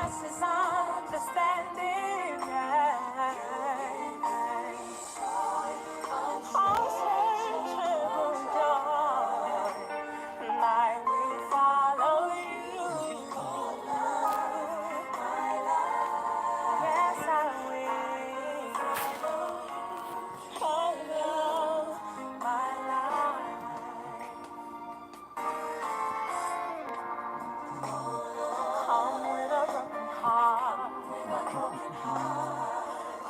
passes understanding. Unsearchable joy, and I will follow you. Yes, I will. Follow my life. Come with a broken heart,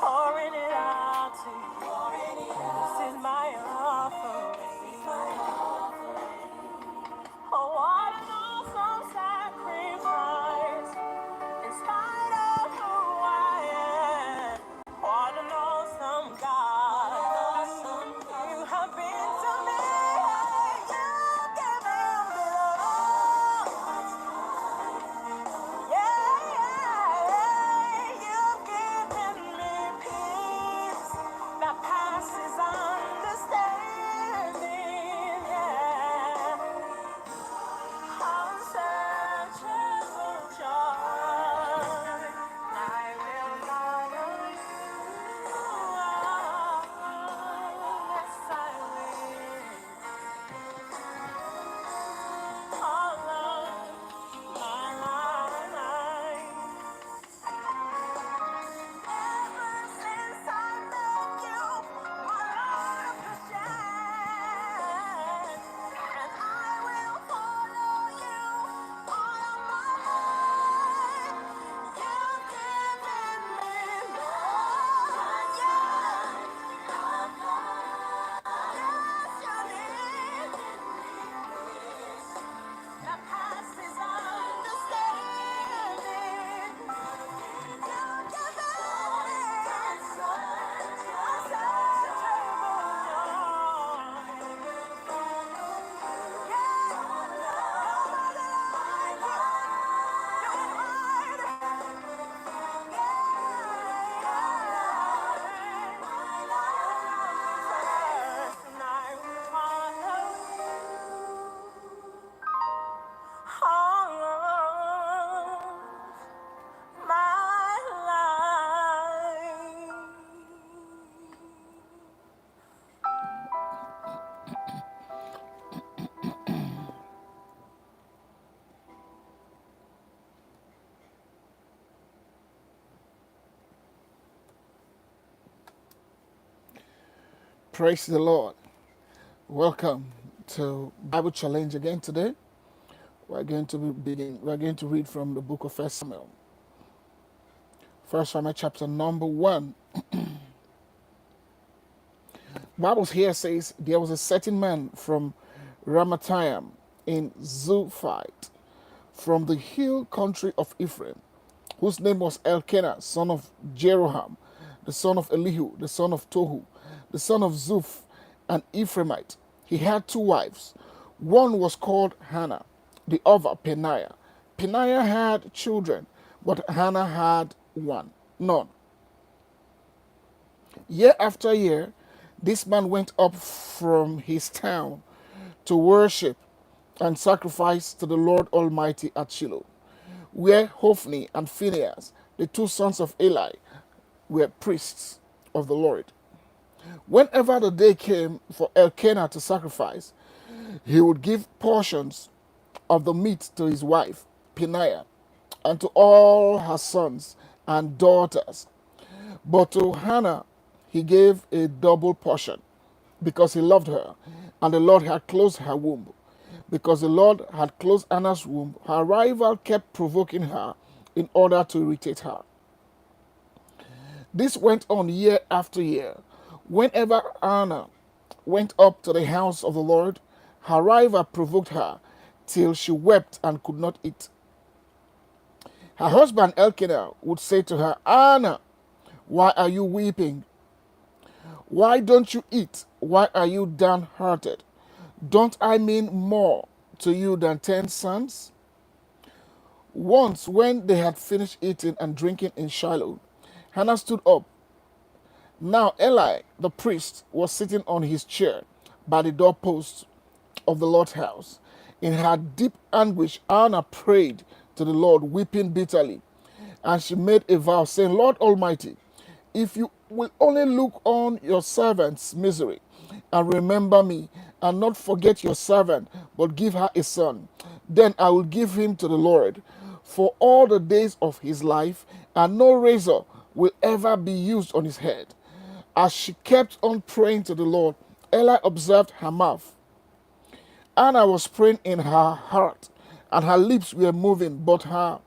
pouring it out to you. This is my offering. Oh, what an awesome sacrifice, in spite of who I am. What an awesome God you have been to me. You gave me you've given me peace that passes understanding. Unsearchable joy, I will follow you. Yes, I will follow my life. Ever since I met you, my life has changed, and I will follow you all of my life. You've given me love, yes, you did. That passes understanding. You give me Praise the Lord. Welcome to Bible Challenge again today. We're going to read from the book of First Samuel. First Samuel chapter number 1. Bible here says there was a certain man from Ramathaim in Zuphite, from the hill country of Ephraim, whose name was Elkanah, son of Jeroham, the son of Elihu, the son of Tohu, the son of Zuph, an Ephraimite. He had 2 wives. One was called Hannah, the other Peninnah. Peninnah had children, but Hannah had none. Year after year, this man went up from his town to worship and sacrifice to the Lord Almighty at Shiloh, where Hophni and Phinehas, the 2 sons of Eli, were priests of the Lord. Whenever the day came for Elkanah to sacrifice, he would give portions of the meat to his wife, Peninnah, and to all her sons and daughters. But to Hannah he gave a double portion, because he loved her, and the Lord had closed her womb. Because the Lord had closed Hannah's womb, her rival kept provoking her in order to irritate her. This went on year after year. Whenever Hannah went up to the house of the Lord, her rival provoked her till she wept and could not eat. Her husband Elkanah would say to her, Hannah, why are you weeping? Why don't you eat? Why are you downhearted? Don't I mean more to you than 10 sons? Once, when they had finished eating and drinking in Shiloh, Hannah stood up. Now Eli, the priest, was sitting on his chair by the doorpost of the Lord's house. In her deep anguish, Hannah prayed to the Lord, weeping bitterly. And she made a vow, saying, Lord Almighty, if you will only look on your servant's misery and remember me, and not forget your servant, but give her a son, then I will give him to the Lord for all the days of his life, and no razor will ever be used on his head. As she kept on praying to the Lord, Eli observed her mouth. Anna was praying in her heart, and her lips were moving, but her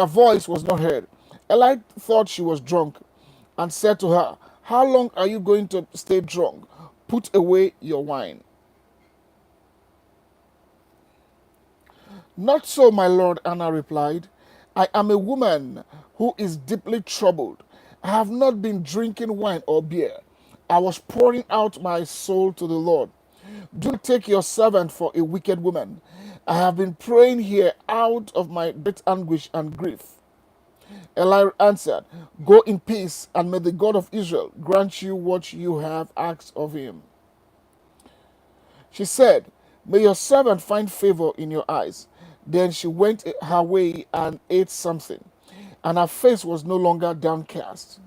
voice was not heard. Eli thought she was drunk and said to her, How long are you going to stay drunk? Put away your wine. Not so, my lord, Anna replied. I am a woman who is deeply troubled. I have not been drinking wine or beer. I was pouring out my soul to the Lord. Do not take your servant for a wicked woman. I have been praying here out of my great anguish and grief. Eli answered, Go in peace, and may the God of Israel grant you what you have asked of him. She said, May your servant find favor in your eyes. Then she went her way and ate something, and her face was no longer downcast.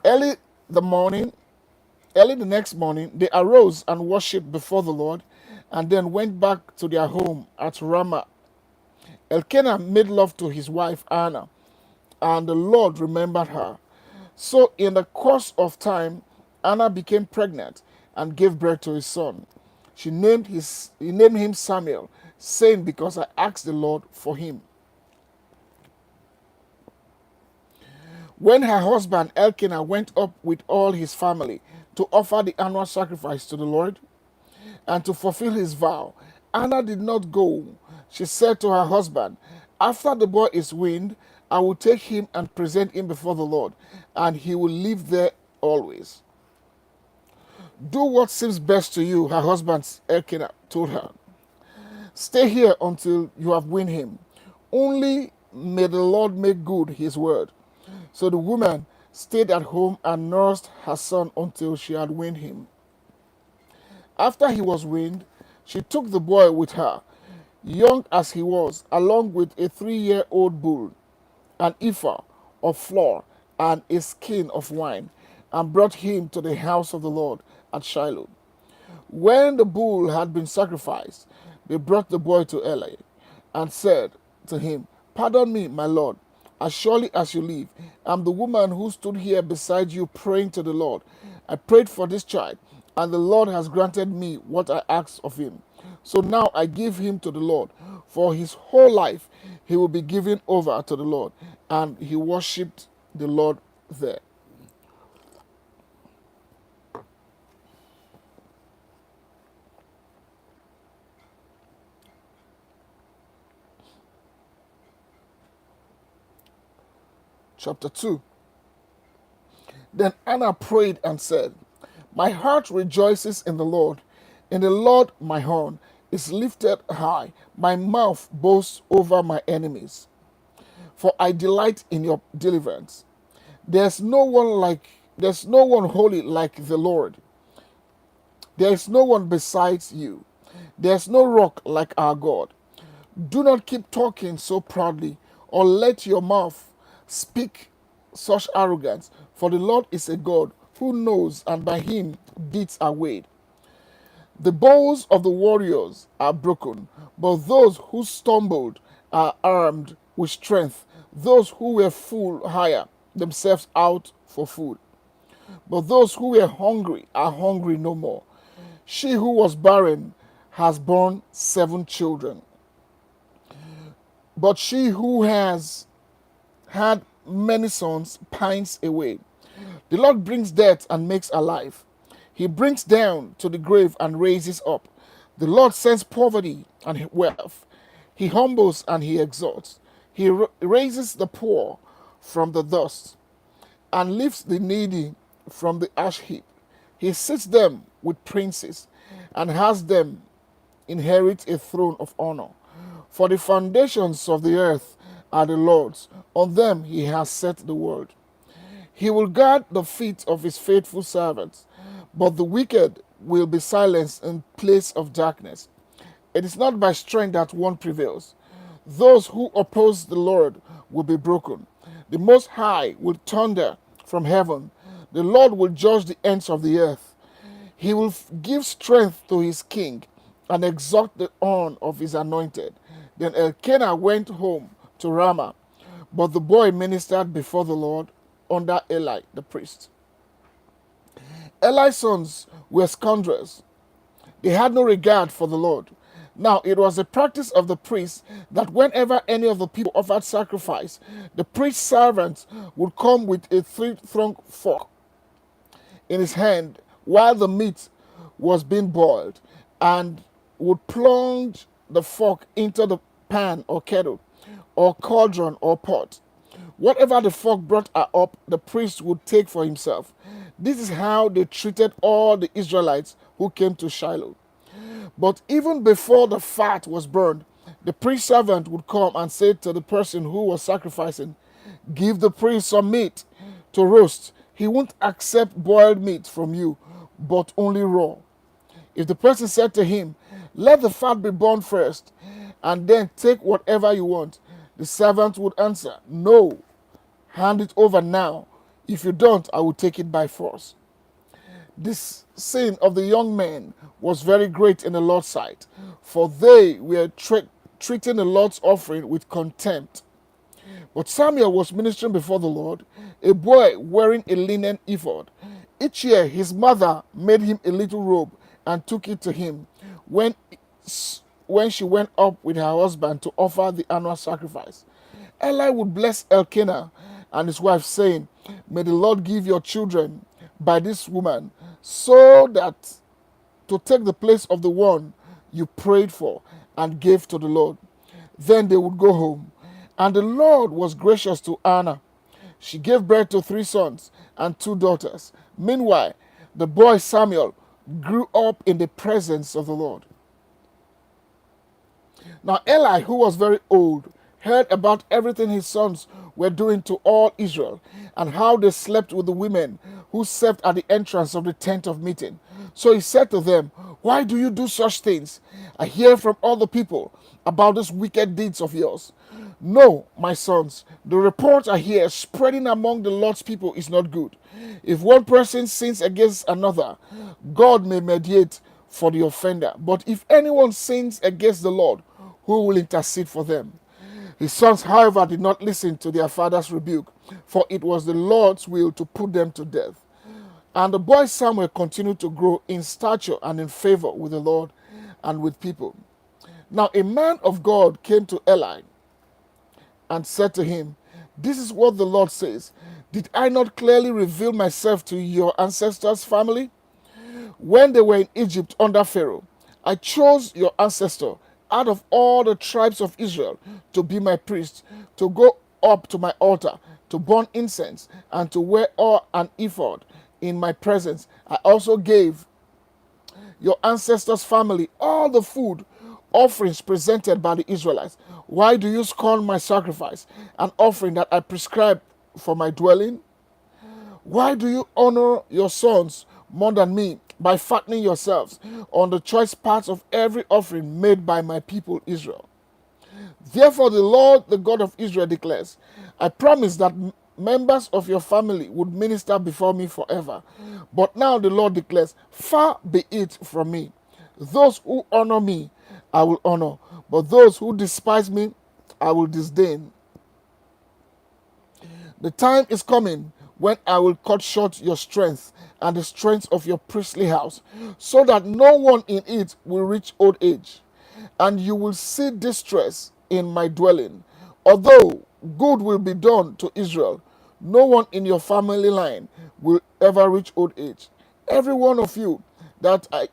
Early the morning, Early the next morning, they arose and worshipped before the Lord, and then went back to their home at Ramah. Elkanah made love to his wife Anna, and the Lord remembered her. So in the course of time, Anna became pregnant and gave birth to a son. He named him Samuel, saying, Because I asked the Lord for him. When her husband Elkanah went up with all his family to offer the annual sacrifice to the Lord and to fulfill his vow, Anna did not go. She said to her husband, After the boy is weaned, I will take him and present him before the Lord, and he will live there always. Do what seems best to you, her husband Elkanah told her. Stay here until you have weaned him. Only may the Lord make good his word. So the woman stayed at home and nursed her son until she had weaned him. After he was weaned, she took the boy with her, young as he was, along with a 3-year-old bull, an ephah of flour, and a skin of wine, and brought him to the house of the Lord at Shiloh. When the bull had been sacrificed, they brought the boy to Eli and said to him, Pardon me, my lord, as surely as you live. I'm the woman who stood here beside you praying to the Lord. I prayed for this child, and the Lord has granted me what I asked of him. So now I give him to the Lord. For his whole life he will be given over to the Lord. And he worshipped the Lord there. Chapter 2. Then Anna prayed and said, My heart rejoices in the Lord. In the Lord my horn is lifted high. My mouth boasts over my enemies. For I delight in your deliverance. There's no one holy like the Lord. There is no one besides you. There's no rock like our God. Do not keep talking so proudly, or let your mouth speak such arrogance, for the Lord is a God who knows, and by him deeds are weighed. The bows of the warriors are broken, but those who stumbled are armed with strength. Those who were full hire themselves out for food, but those who were hungry are hungry no more. She who was barren has borne 7 children, but she who has had many sons pines away. The Lord brings death and makes alive. He brings down to the grave and raises up. The Lord sends poverty and wealth. He humbles and he exalts. He raises the poor from the dust and lifts the needy from the ash heap. He sits them with princes and has them inherit a throne of honor. For the foundations of the earth are the Lord's. On them he has set the world. He will guard the feet of his faithful servants, but the wicked will be silenced in place of darkness. It is not by strength that one prevails. Those who oppose the Lord will be broken. The Most High will thunder from heaven. The Lord will judge the ends of the earth. He will give strength to his king and exalt the horn of his anointed. Then Elkanah went home to Ramah, but the boy ministered before the Lord under Eli the priest. Eli's sons were scoundrels. They had no regard for the Lord. Now it was a practice of the priests that whenever any of the people offered sacrifice, the priest's servant would come with a three-pronged fork in his hand while the meat was being boiled, and would plunge the fork into the pan or kettle or cauldron or pot. Whatever the fork brought up, the priest would take for himself. This is how they treated all the Israelites who came to Shiloh. But even before the fat was burned, the priest servant would come and say to the person who was sacrificing, "Give the priest some meat to roast. He won't accept boiled meat from you, but only raw." If the person said to him, "Let the fat be burned first, and then take whatever you want," the servant would answer, "No, hand it over now. If you don't, I will take it by force." This sin of the young men was very great in the Lord's sight, for they were treating the Lord's offering with contempt. But Samuel was ministering before the Lord, a boy wearing a linen ephod. Each year his mother made him a little robe and took it to him when she went up with her husband to offer the annual sacrifice. Eli would bless Elkanah and his wife, saying, "May the Lord give your children by this woman, so that to take the place of the one you prayed for and gave to the Lord." Then they would go home. And the Lord was gracious to Anna. She gave birth to 3 sons and 2 daughters. Meanwhile, the boy Samuel grew up in the presence of the Lord. Now Eli, who was very old, heard about everything his sons were doing to all Israel, and how they slept with the women who slept at the entrance of the tent of meeting. So he said to them, "Why do you do such things? I hear from all the people about these wicked deeds of yours. No, my sons, the report I hear spreading among the Lord's people is not good. If one person sins against another, God may mediate for the offender. But if anyone sins against the Lord, who will intercede for them?" His sons, however, did not listen to their father's rebuke, for it was the Lord's will to put them to death. And the boy Samuel continued to grow in stature and in favor with the Lord and with people. Now a man of God came to Eli and said to him, "This is what the Lord says. Did I not clearly reveal myself to your ancestors' family when they were in Egypt under Pharaoh? I chose your ancestor out of all the tribes of Israel to be my priest, to go up to my altar, to burn incense, and to wear an ephod in my presence. I also gave your ancestors' family all the food offerings presented by the Israelites. Why do you scorn my sacrifice, an offering that I prescribed for my dwelling? Why do you honor your sons more than me by fattening yourselves on the choice parts of every offering made by my people Israel? Therefore the Lord, the God of Israel, declares, I promised that members of your family would minister before me forever. But now the Lord declares, far be it from me. Those who honor me, I will honor, but those who despise me, I will disdain. The time is coming when I will cut short your strength and the strength of your priestly house, so that no one in it will reach old age, and you will see distress in my dwelling. Although good will be done to Israel, no one in your family line will ever reach old age. Every one of you that I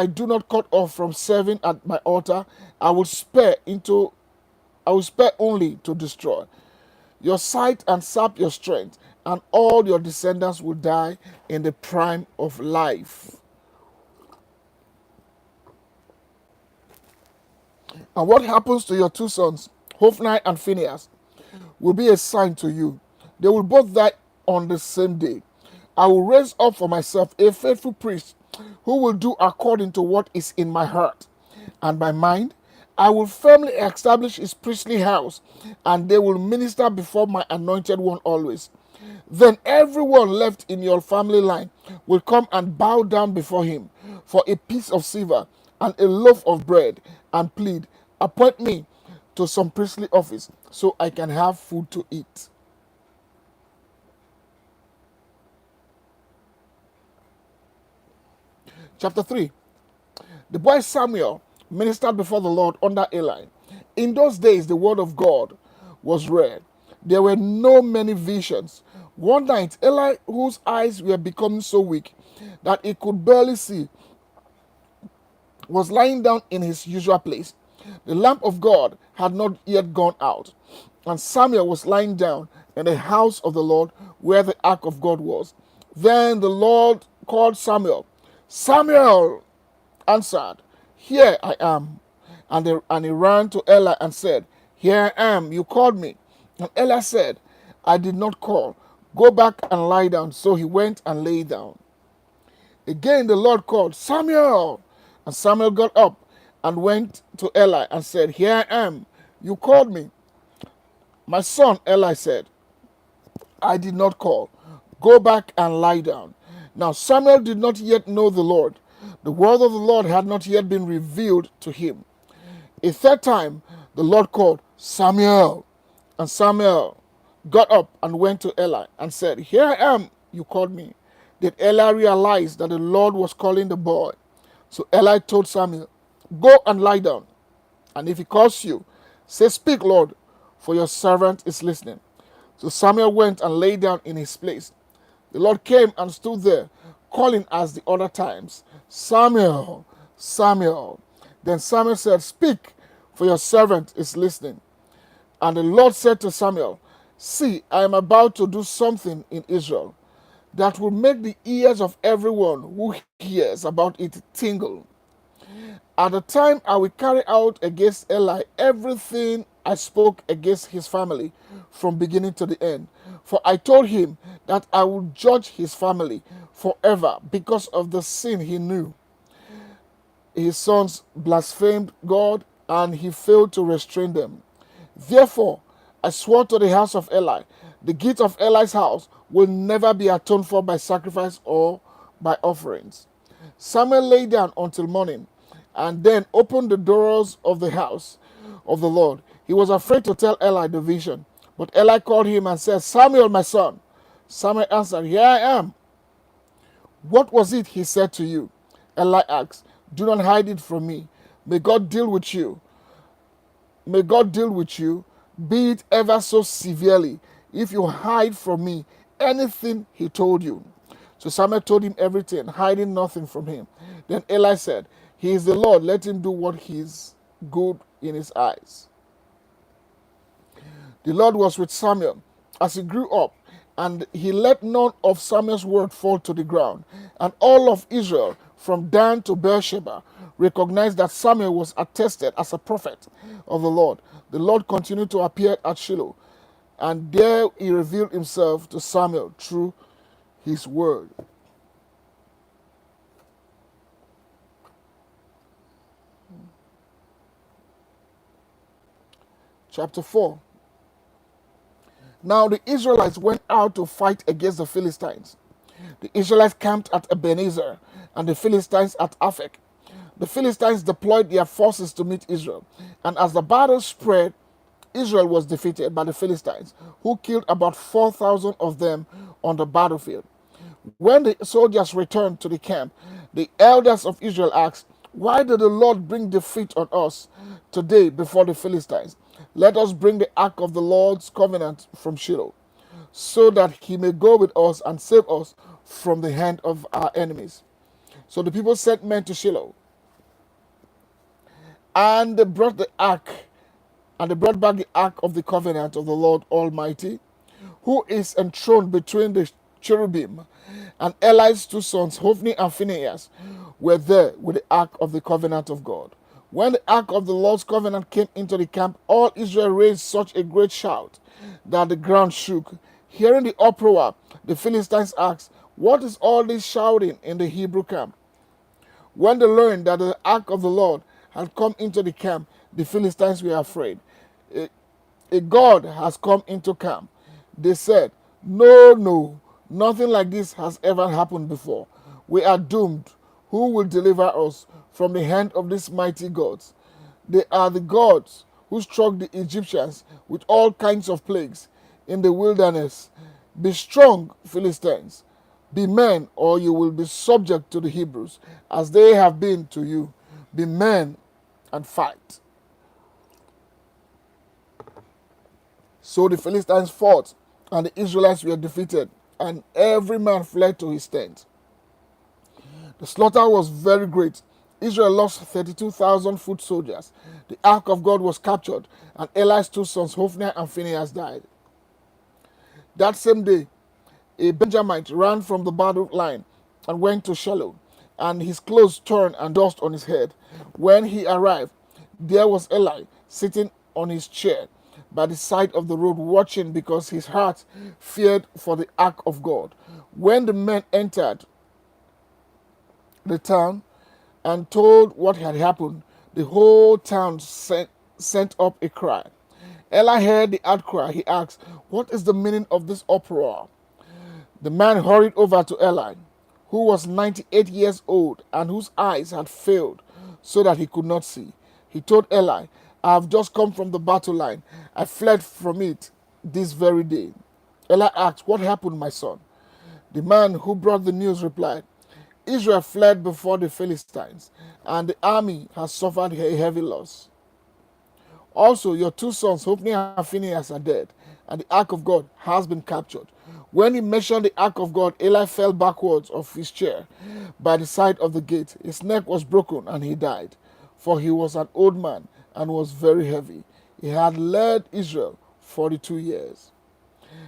do not cut off from serving at my altar, I will spare only to destroy. Your sight and sap your strength, and all your descendants will die in the prime of life. And what happens to your 2 sons, Hophni and Phinehas, will be a sign to you. They will both die on the same day. I will raise up for myself a faithful priest who will do according to what is in my heart and my mind, I will firmly establish his priestly house, and they will minister before my anointed one always. Then everyone left in your family line will come and bow down before him for a piece of silver and a loaf of bread and plead, appoint me to some priestly office so I can have food to eat. Chapter 3. The boy Samuel ministered before the Lord under Eli. In those days, the word of God was rare. There were no many visions. One night, Eli, whose eyes were becoming so weak that he could barely see, was lying down in his usual place. The lamp of God had not yet gone out, and Samuel was lying down in the house of the Lord where the ark of God was. Then the Lord called Samuel. Samuel answered, Here I am. And he ran to Eli and said, Here I am, you called me. And Eli said, I did not call. Go back and lie down. So he went and lay down. Again the Lord called, Samuel. And Samuel got up and went to Eli and said, Here I am, you called me. My son, Eli said, I did not call. Go back and lie down. Now Samuel did not yet know the Lord. The word of the Lord had not yet been revealed to him. A third time the Lord called, Samuel. And Samuel got up and went to Eli and said, Here I am, you called me. Did Eli realize that the Lord was calling the boy? So Eli told Samuel, Go and lie down. And if he calls you, say, Speak, Lord, for your servant is listening. So Samuel went and lay down in his place. The Lord came and stood there, calling as the other times, Samuel, Samuel. Then Samuel said, Speak, for your servant is listening. And the Lord said to Samuel, See, I am about to do something in Israel that will make the ears of everyone who hears about it tingle. At the time I will carry out against Eli everything I spoke against his family from beginning to the end. For I told him that I would judge his family forever because of the sin he knew. His sons blasphemed God and he failed to restrain them. Therefore, I swore to the house of Eli, the gift of Eli's house will never be atoned for by sacrifice or by offerings. Samuel lay down until morning and then opened the doors of the house of the Lord. He was afraid to tell Eli the vision, but Eli called him and said, Samuel, my son. Samuel answered, Here I am. What was it he said to you? Eli asked, Do not hide it from me. May God deal with you. May God deal with you, be it ever so severely, if you hide from me anything he told you. So Samuel told him everything, hiding nothing from him. Then Eli said, He is the Lord, let him do what is good in his eyes. The Lord was with Samuel as he grew up, and he let none of Samuel's word fall to the ground. And all of Israel, from Dan to Beersheba, recognized that Samuel was attested as a prophet of the Lord. The Lord continued to appear at Shiloh, and there he revealed himself to Samuel through his word. Chapter 4. Now the Israelites went out to fight against the Philistines. The Israelites camped at Ebenezer, and the Philistines at Aphek. The Philistines deployed their forces to meet Israel, and as the battle spread, Israel was defeated by the Philistines, who killed about 4,000 of them on the battlefield. When the soldiers returned to the camp, the elders of Israel asked, Why did the Lord bring defeat on us today before the Philistines? Let us bring the ark of the Lord's covenant from Shiloh, so that he may go with us and save us from the hand of our enemies. So the people sent men to Shiloh, and they brought the ark, and they brought back the ark of the covenant of the Lord Almighty, who is enthroned between the cherubim. And Eli's two sons, Hophni and Phinehas, were there with the ark of the covenant of God. When the ark of the Lord's covenant came into the camp, all Israel raised such a great shout that the ground shook. Hearing the uproar, the Philistines asked, What is all this shouting in the Hebrew camp? When they learned that the ark of the Lord had come into the camp, The Philistines were afraid. A, a god has come into camp. They said, no, no, nothing like this has ever happened before. We are doomed. Who will deliver us from the hand of these mighty gods? They are the gods who struck the Egyptians with all kinds of plagues in the wilderness. Be strong, Philistines. Be men, or you will be subject to the Hebrews, as they have been to you. Be men and fight. So the Philistines fought, and the Israelites were defeated, and every man fled to his tent. The slaughter was very great. Israel lost 32,000 foot soldiers. The ark of God was captured, and Eli's two sons, Hophni and Phinehas, died. That same day, a Benjamite ran from the battle line and went to Shiloh, and his clothes torn and dust on his head. When he arrived, there was Eli sitting on his chair by the side of the road watching, because his heart feared for the ark of God. When the men entered the town and told what had happened, the whole town sent up a cry. Eli heard the outcry. He asked, what is the meaning of this uproar? The man hurried over to Eli, who was 98 years old and whose eyes had failed so that he could not see. He told Eli, I have just come from the battle line. I fled from it this very day. Eli asked, what happened, my son? The man who brought the news replied, Israel fled before the Philistines, and the army has suffered a heavy loss. Also, your two sons, Hophni and Phinehas, are dead, and the ark of God has been captured. When he mentioned the ark of God, Eli fell backwards off his chair by the side of the gate. His neck was broken, and he died, for he was an old man and was very heavy. He had led Israel 42 years.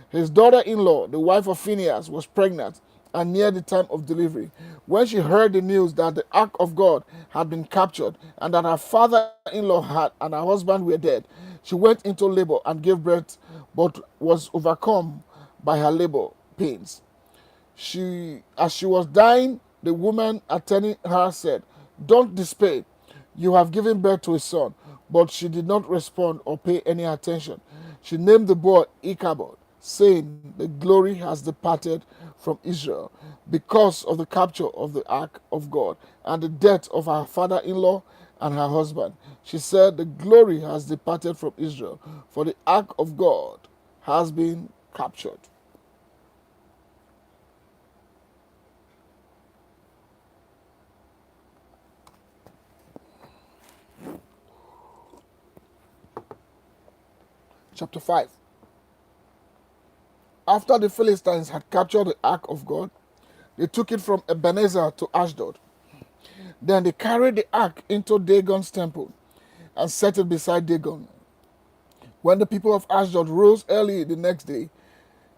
His daughter-in-law, the wife of Phinehas, was pregnant and near the time of delivery. When she heard the news that the ark of God had been captured and that her father-in-law had and her husband were dead, she went into labor and gave birth, but was overcome by her labor pains. As she was dying, the woman attending her said, don't despair. You have given birth to a son. But she did not respond or pay any attention. She named the boy Ichabod, saying, the glory has departed from Israel because of the capture of the ark of God and the death of her father-in-law and her husband. She said, the glory has departed from Israel, for the ark of God has been captured. Chapter 5. After the Philistines had captured the ark of God, they took it from Ebenezer to Ashdod. Then they carried the ark into Dagon's temple and set it beside Dagon. When the people of Ashdod rose early the next day,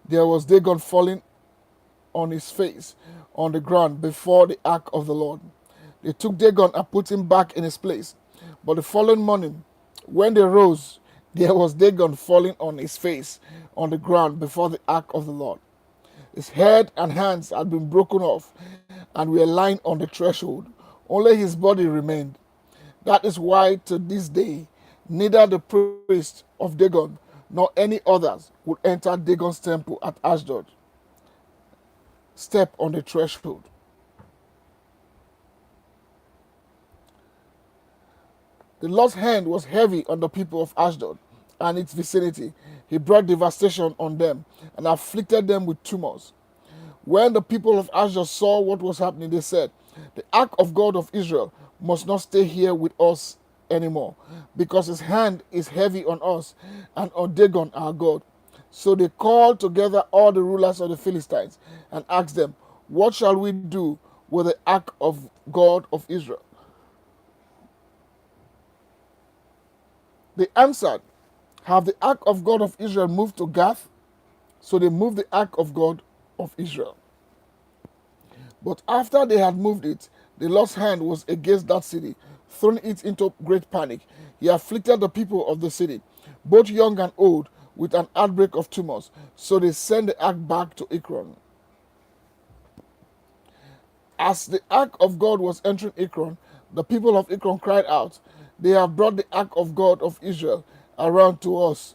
there was Dagon falling on his face on the ground before the ark of the Lord. They took Dagon and put him back in his place. But the following morning, when they rose, there was Dagon falling on his face on the ground before the ark of the Lord. His head and hands had been broken off and were lying on the threshold. Only his body remained. That is why to this day neither the priest of Dagon nor any others would enter Dagon's temple at Ashdod, step on the threshold. The Lord's hand was heavy on the people of Ashdod and its vicinity. He brought devastation on them and afflicted them with tumors. When the people of Ashdod saw what was happening, they said, the ark of God of Israel must not stay here with us anymore, because his hand is heavy on us and on Dagon our God. So they called together all the rulers of the Philistines and asked them, what shall we do with the ark of God of Israel? They answered, have the ark of God of Israel moved to Gath? So they moved the ark of God of Israel. But after they had moved it, the Lord's hand was against that city, throwing it into great panic. He afflicted the people of the city, both young and old, with an outbreak of tumors. So they sent the ark back to Ekron. As the ark of God was entering Ekron, the people of Ekron cried out, They have brought the ark of God of Israel around to us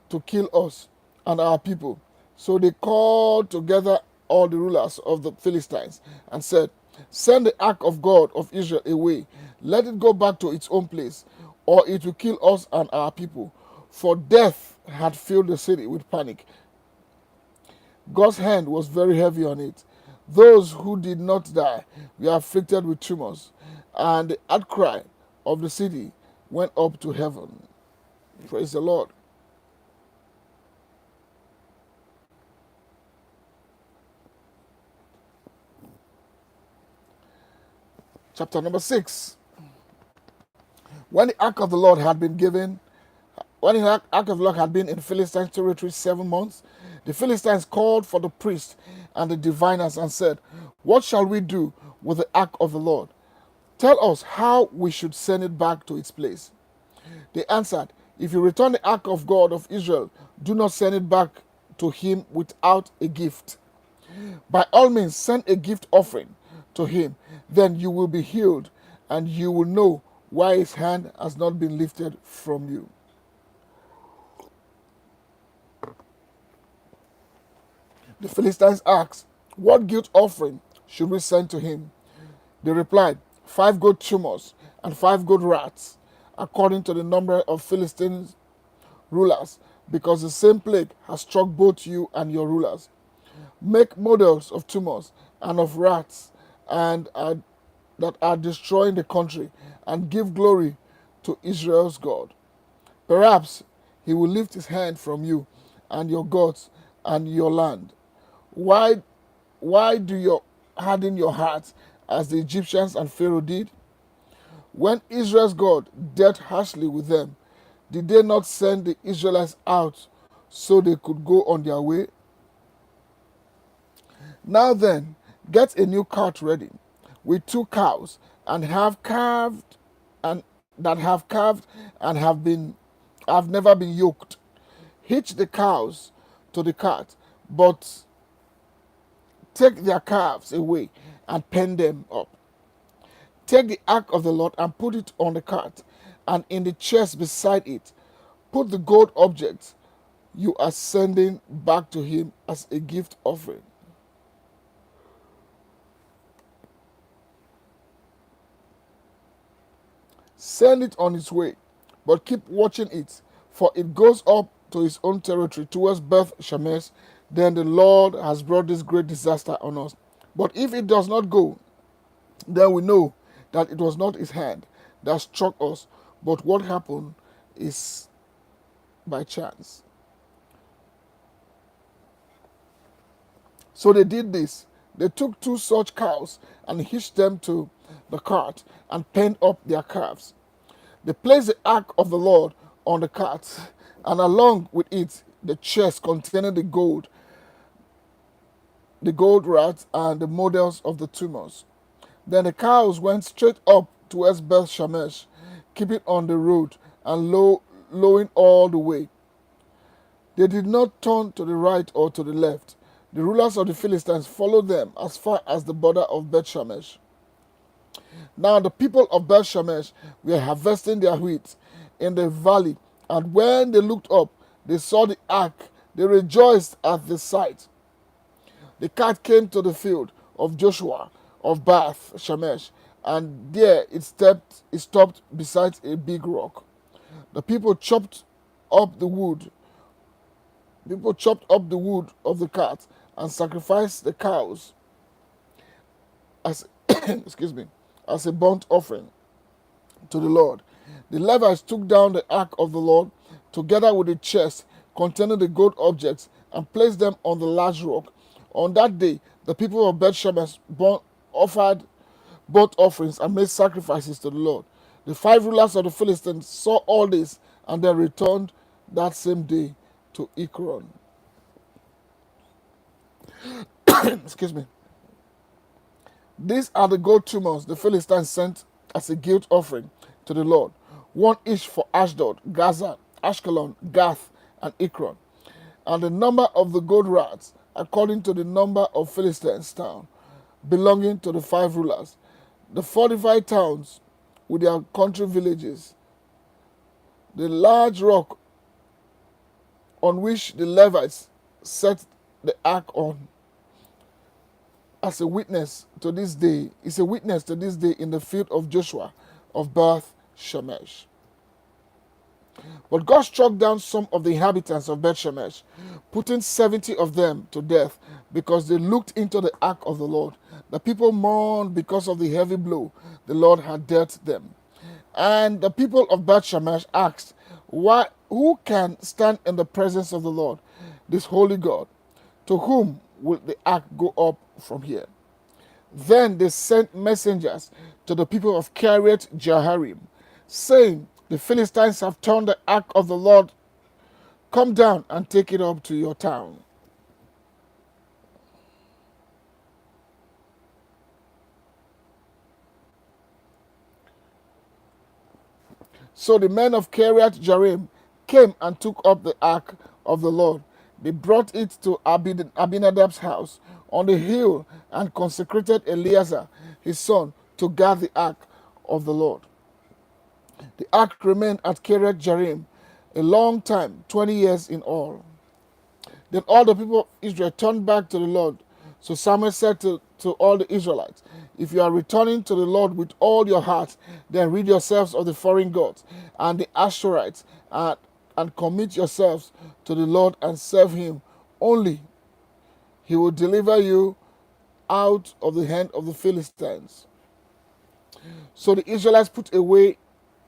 to kill us and our people. So they called together all the rulers of the Philistines and said, Send the ark of God of Israel away. Let it go back to its own place, or it will kill us and our people. For death had filled the city with panic. God's hand was very heavy on it. Those who did not die were afflicted with tumors, and the outcry of the city went up to heaven. Praise the Lord. Chapter number 6. When the ark of the Lord had been given, when the ark of the Lord had been in Philistine territory 7 months, the Philistines called for the priests and the diviners and said, What shall we do with the ark of the Lord? Tell us how we should send it back to its place. They answered, If you return the ark of God of Israel, do not send it back to him without a gift. By all means, send a gift offering to him. Then you will be healed, and you will know why his hand has not been lifted from you. The Philistines asked, What guilt offering should we send to him? They replied, 5 goat tumors and 5 goat rats, according to the number of Philistine rulers, because the same plague has struck both you and your rulers. Make models of tumors and of rats and that are destroying the country, and give glory to Israel's God. Perhaps he will lift his hand from you and your gods and your land. Why, why do you harden your hearts as the Egyptians and Pharaoh did? When Israel's God dealt harshly with them, did they not send the Israelites out so they could go on their way? Now then, get a new cart ready with 2 cows and have calved and have never been yoked. Hitch the cows to the cart, but take their calves away and pen them up. Take the ark of the Lord and put it on the cart, and in the chest beside it, put the gold objects you are sending back to him as a gift offering. Send it on its way, but keep watching it, for it goes up to its own territory towards Beth Shemesh. Then the Lord has brought this great disaster on us. But if it does not go, then we know that it was not his hand that struck us, but what happened is by chance. So they did this. They took 2 such cows and hitched them to the cart and penned up their calves. They placed the ark of the Lord on the cart, and along with it the chest containing the gold rats and the models of the tumors. Then the cows went straight up towards Beth Shemesh, keeping on the road and lowing all the way. They did not turn to the right or to the left. The rulers of the Philistines followed them as far as the border of Beth Shemesh. Now the people of Beth Shemesh were harvesting their wheat in the valley, and when they looked up, they saw the ark. They rejoiced at the sight. The cart came to the field of Joshua of Beth Shemesh, and there it stopped beside a big rock. The people chopped up the wood. People chopped up the wood of the cart and sacrificed the cows as excuse me, as a burnt offering to the Lord. The Levites took down the ark of the Lord together with the chest containing the gold objects and placed them on the large rock. On that day, the people of Beth Shemesh offered burnt offerings and made sacrifices to the Lord. The 5 rulers of the Philistines saw all this and then returned that same day to Ekron. Excuse me. These are the gold tumors the Philistines sent as a guilt offering to the Lord, 1 each for Ashdod, Gaza, Ashkelon, Gath, and Ekron. And the number of the gold rats, according to the number of Philistines' towns, belonging to the 5 rulers. The fortified towns with their country villages. The large rock on which the Levites set the ark on as a witness to this day is a witness to this day in the field of Joshua of Beth Shemesh. But God struck down some of the inhabitants of Beth Shemesh, putting 70 of them to death because they looked into the ark of the Lord. The people mourned because of the heavy blow the Lord had dealt them. And the people of Beth Shemesh asked, who can stand in the presence of the Lord, this holy God? To whom will the ark go up from here? Then they sent messengers to the people of Kiriath Jearim, saying, the Philistines have turned the ark of the Lord. Come down and take it up to your town. So the men of Kiriath Jearim came and took up the ark of the Lord. They brought it to Abinadab's house on the hill and consecrated Eleazar, his son, to guard the ark of the Lord. The ark remained at Kiriath Jearim a long time, 20 years in all. Then all the people of Israel turned back to the Lord. So Samuel said to all the Israelites, if you are returning to the Lord with all your heart, then rid yourselves of the foreign gods and the Ashtorites, and commit yourselves to the Lord and serve him only. He will deliver you out of the hand of the Philistines. So the Israelites put away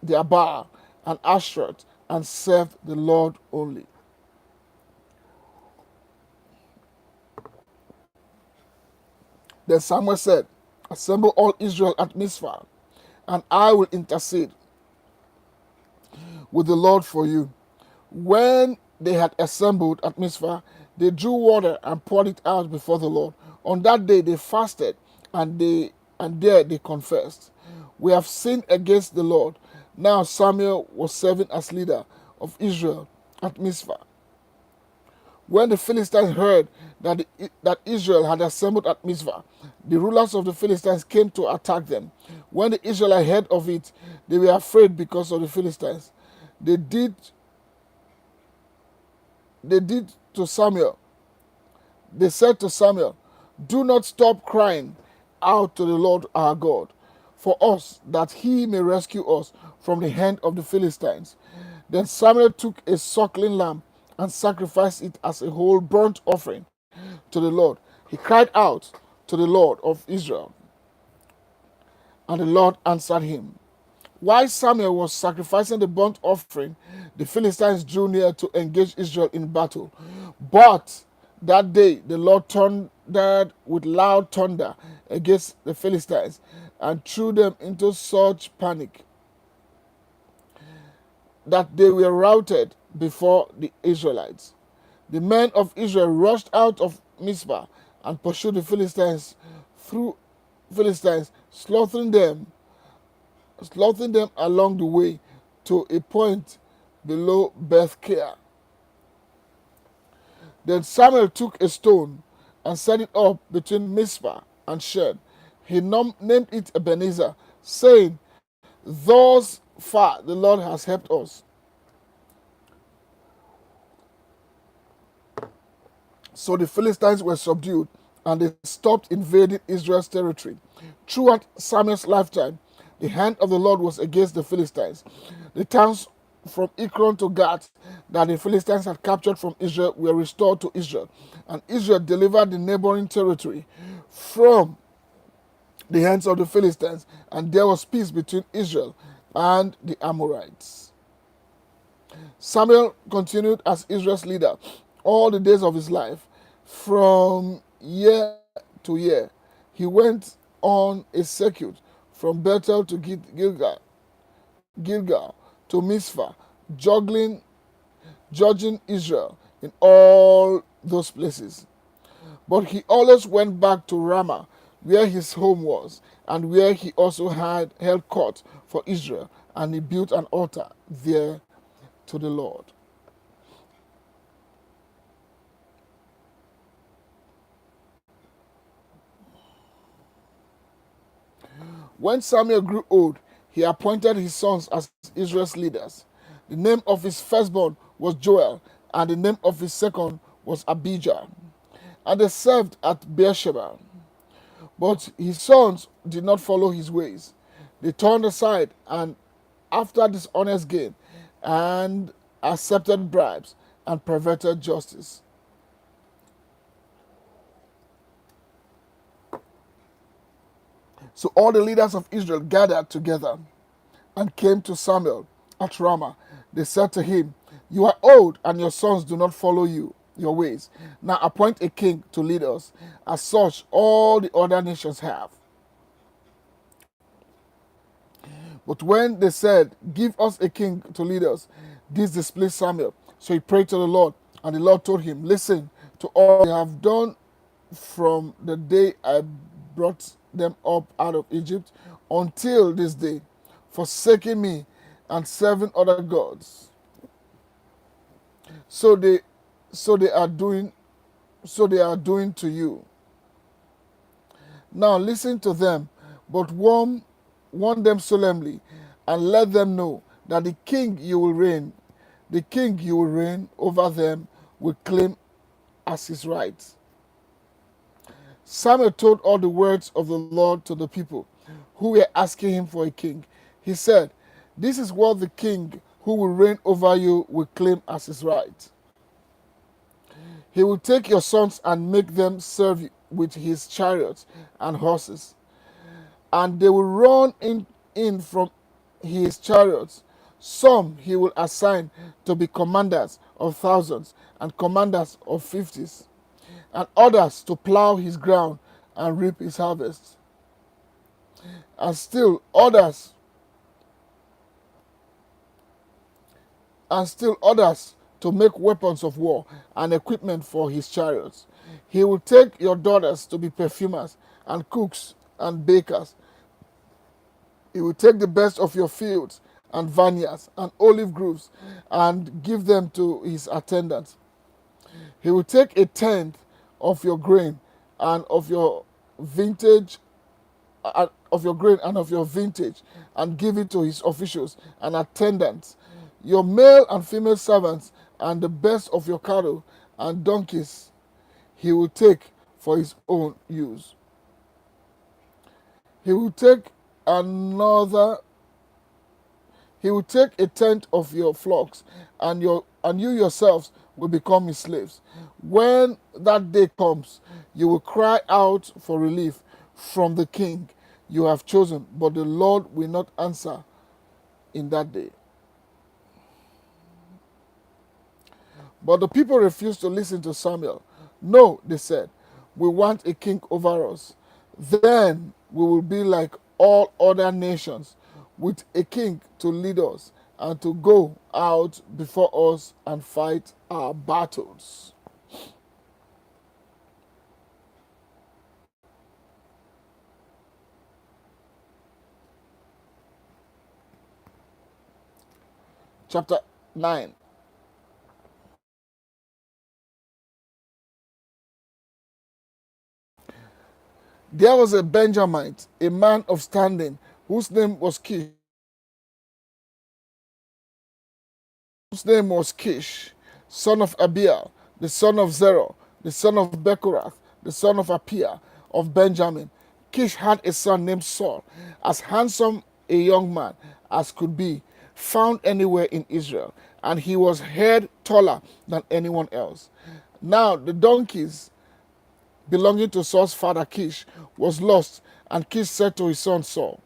their Baal and Ashtoreth and served the Lord only. Then Samuel said, assemble all Israel at Mizpah, and I will intercede with the Lord for you. When they had assembled at Mizpah, they drew water and poured it out before the Lord. On that day they fasted, and there they confessed, we have sinned against the Lord. Now Samuel was serving as leader of Israel at Mizpah. When the Philistines heard that Israel had assembled at Mizpah, the rulers of the Philistines came to attack them. When the Israelites heard of it, they were afraid because of the Philistines. They did to Samuel. They said to Samuel, do not stop crying out to the Lord our God for us, that he may rescue us from the hand of the Philistines. Then Samuel took a suckling lamb and sacrificed it as a whole burnt offering to the Lord. He cried out to the Lord of Israel, and the Lord answered him. While Samuel was sacrificing the burnt offering, the Philistines drew near to engage Israel in battle. But that day the Lord thundered with loud thunder against the Philistines and threw them into such panic that they were routed before the Israelites. The men of Israel rushed out of Mizpah and pursued the Philistines slaughtering them along the way to a point below Beth-Kar. Then Samuel took a stone and set it up between Mizpah and Shen. He named it Ebenezer, saying, thus far the Lord has helped us. So the Philistines were subdued, and they stopped invading Israel's territory. Throughout Samuel's lifetime, the hand of the Lord was against the Philistines. The towns from Ekron to Gath that the Philistines had captured from Israel were restored to Israel, and Israel delivered the neighboring territory from the hands of the Philistines, and there was peace between Israel and the Amorites. Samuel continued as Israel's leader all the days of his life. From year to year, he went on a circuit from Bethel to Gilgal to Mizpah, judging Israel in all those places. But he always went back to Ramah, where his home was, and where he also had held court for Israel, and he built an altar there to the Lord. When Samuel grew old, He appointed his sons as Israel's leaders. The name of his firstborn was Joel, and the name of his second was Abijah. And they served at Beersheba. But his sons did not follow his ways. They turned aside and after dishonest gain, and accepted bribes and perverted justice. So all the leaders of Israel gathered together and came to Samuel at Ramah. They said to him, "You are old, and your sons do not follow your ways. Now appoint a king to lead us, as such all the other nations have." But when they said, "Give us a king to lead us," this displeased Samuel. So he prayed to the Lord, and the Lord told him, "Listen to all they have done from the day I brought them up out of Egypt until this day, forsaking me and serving other gods. So they so they are doing to you. Now listen to them, but warn them solemnly, and let them know that the king you will reign over them will claim as his right." Samuel told all the words of the Lord to the people who were asking him for a king. He said, "This is what the king who will reign over you will claim as his right. He will take your sons and make them serve you with his chariots and horses, and they will run in from his chariots. Some he will assign to be commanders of thousands and commanders of fifties, and others to plow his ground and reap his harvest, and still others to make weapons of war and equipment for his chariots. He will take your daughters to be perfumers and cooks and bakers. He will take the best of your fields and vineyards and olive groves and give them to his attendants. He will take a tenth of your grain and of your vintage and give it to his officials and attendants, your male and female servants, and the best of your cattle and donkeys he will take for his own use. He will take another He will take a tenth of your flocks, and you yourselves will become his slaves. When that day comes, you will cry out for relief from the king you have chosen, but the Lord will not answer in that day." But the people refused to listen to Samuel. "No," they said, "we want a king over us. Then we will be like all other nations, with a king to lead us and to go out before us and fight our battles." Chapter 9. There was a Benjamite, a man of standing, whose name was Kish, son of Abiel, the son of Zerah, the son of Bechorath, the son of Apia, of Benjamin. Kish had a son named Saul, as handsome a young man as could be found anywhere in Israel, and he was head taller than anyone else. Now the donkeys belonging to Saul's father Kish was lost, and Kish said to his son Saul,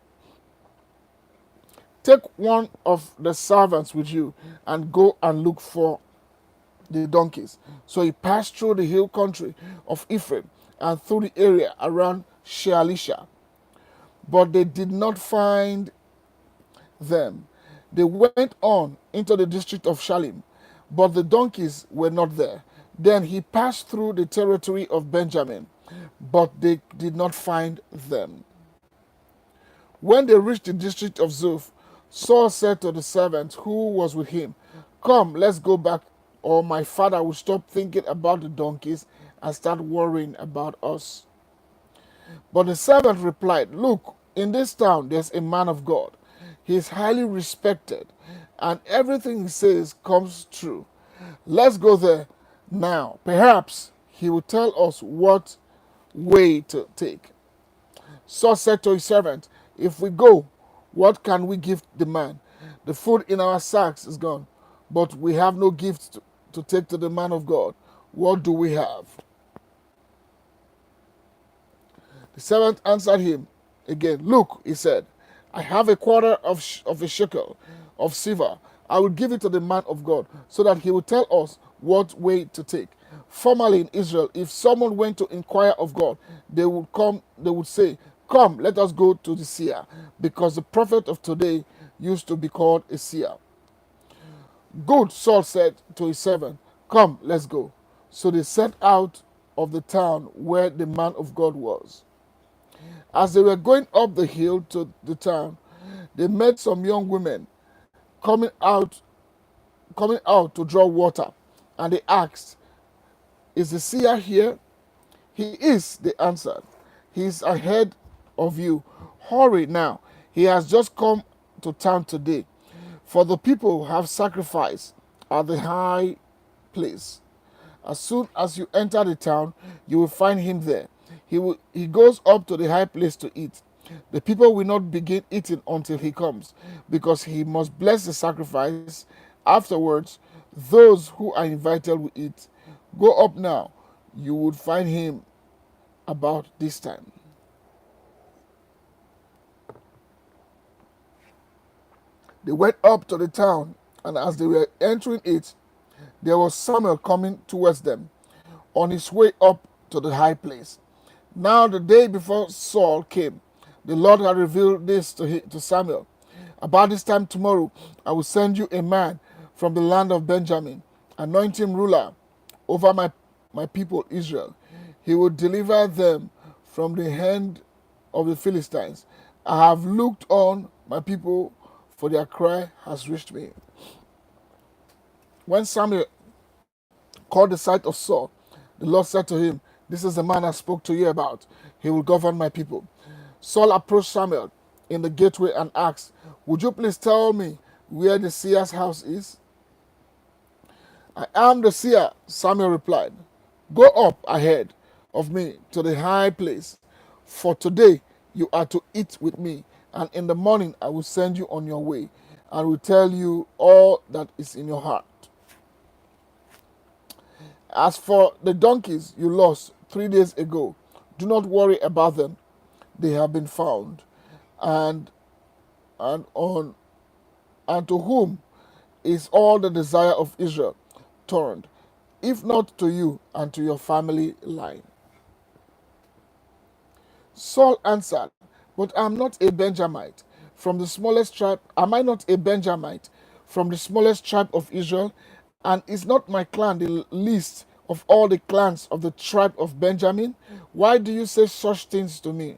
"Take one of the servants with you and go and look for the donkeys." So he passed through the hill country of Ephraim and through the area around Shealisha, but they did not find them. They went on into the district of Shalim, but the donkeys were not there. Then he passed through the territory of Benjamin, but they did not find them. When they reached the district of Zuph, Saul said to the servant who was with him, "Come, let's go back, or my father will stop thinking about the donkeys and start worrying about us." But the servant replied, "Look, in this town there's a man of God. He's highly respected, and everything he says comes true. Let's go there now. Perhaps he will tell us what way to take. Saul said to his servant, if we go, what can we give the man? The food in our sacks is gone, but we have no gift to take to the man of God. What do we have? The servant answered him again. Look, he said, I have a quarter of a shekel of silver. I will give it to the man of God, so that he will tell us what way to take. Formerly in Israel, if someone went to inquire of God, they would say, come, let us go to the seer, because the prophet of today used to be called a seer. Good, Saul said to his servant, come, let's go. So they set out of the town where the man of God was. As they were going up the hill to the town, they met some young women coming out to draw water, and they asked, is the seer here? He is, they answered. He is ahead of you. Hurry now. He has just come to town today, for the people have sacrificed at the high place. As soon as you enter the town, you will find him there. He goes up to the high place to eat. The people will not begin eating until he comes, because he must bless the sacrifice. Afterwards, those who are invited will eat. Go up now. You would find him about this time. They went up to the town, and as they were entering it, there was Samuel coming towards them on his way up to the high place. Now, the day before Saul came, the Lord had revealed this to Samuel. About this time tomorrow, I will send you a man from the land of Benjamin, anoint him ruler over my people Israel. He will deliver them from the hand of the Philistines. I have looked on my people, for their cry has reached me. When Samuel caught the sight of Saul, the Lord said to him, this is the man I spoke to you about. He will govern my people. Saul approached Samuel in the gateway and asked, would you please tell me where the seer's house is? I am the seer, Samuel replied. Go up ahead of me to the high place, for today you are to eat with me, and in the morning I will send you on your way, and will tell you all that is in your heart. As for the donkeys you lost 3 days ago, do not worry about them. They have been found. And to whom is all the desire of Israel turned, if not to you and to your family line? Saul answered, but I am not a Benjamite from the smallest tribe. Am I not a Benjamite from the smallest tribe of Israel? And is not my clan the least of all the clans of the tribe of Benjamin? Why do you say such things to me?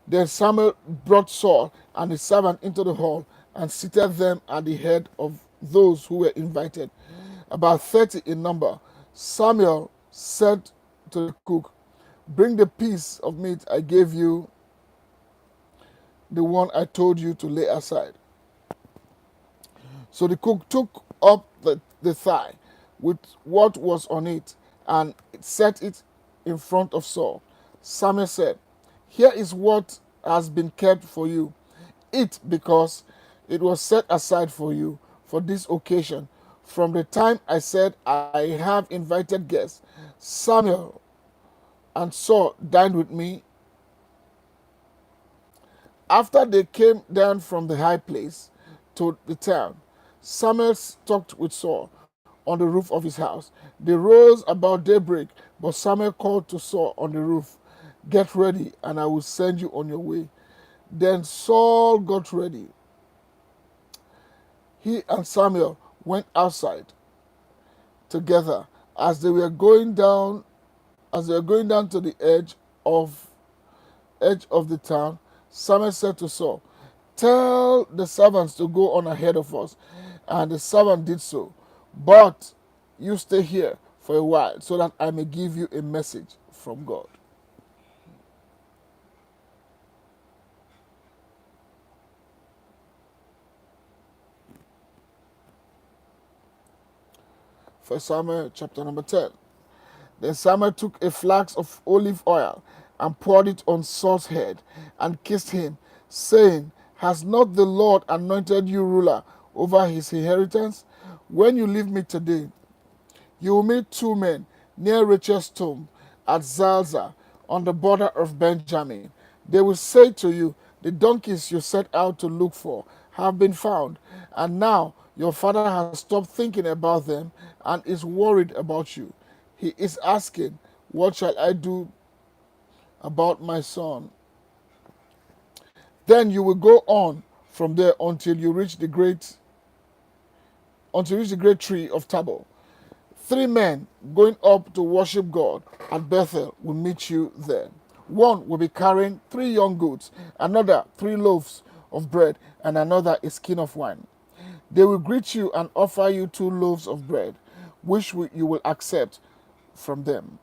Then Samuel brought Saul and his servant into the hall and seated them at the head of those who were invited, about 30 in number. Samuel said to the cook, bring the piece of meat I gave you, the one I told you to lay aside. So the cook took up the thigh with what was on it and set it in front of Saul. Samuel said, here is what has been kept for you. Eat, because it was set aside for you for this occasion. From the time I said I have invited guests, Samuel and Saul dined with me. After they came down from the high place to the town, Samuel talked with Saul on the roof of his house. They rose about daybreak, but Samuel called to Saul on the roof, get ready, and I will send you on your way. Then Saul got ready. He and Samuel went outside together. As they were going down to the edge of the town, Samuel said to Saul, tell the servants to go on ahead of us. And the servant did so. But you stay here for a while, so that I may give you a message from God. 1 Samuel chapter number 10. Then Samuel took a flask of olive oil and poured it on Saul's head and kissed him, saying, Has not the Lord anointed you ruler over his inheritance? When you leave me today, you will meet two men near Rachel's tomb at Zalzah on the border of Benjamin. They will say to you, The donkeys you set out to look for have been found, and now your father has stopped thinking about them and is worried about you. He is asking, What shall I do about my son? Then you will go on from there until you reach the great tree of Tabor. Three men going up to worship God at Bethel will meet you there. One will be carrying 3 young goats, another 3 loaves of bread, and another a skin of wine. They will greet you and offer you 2 loaves of bread, which you will accept from them.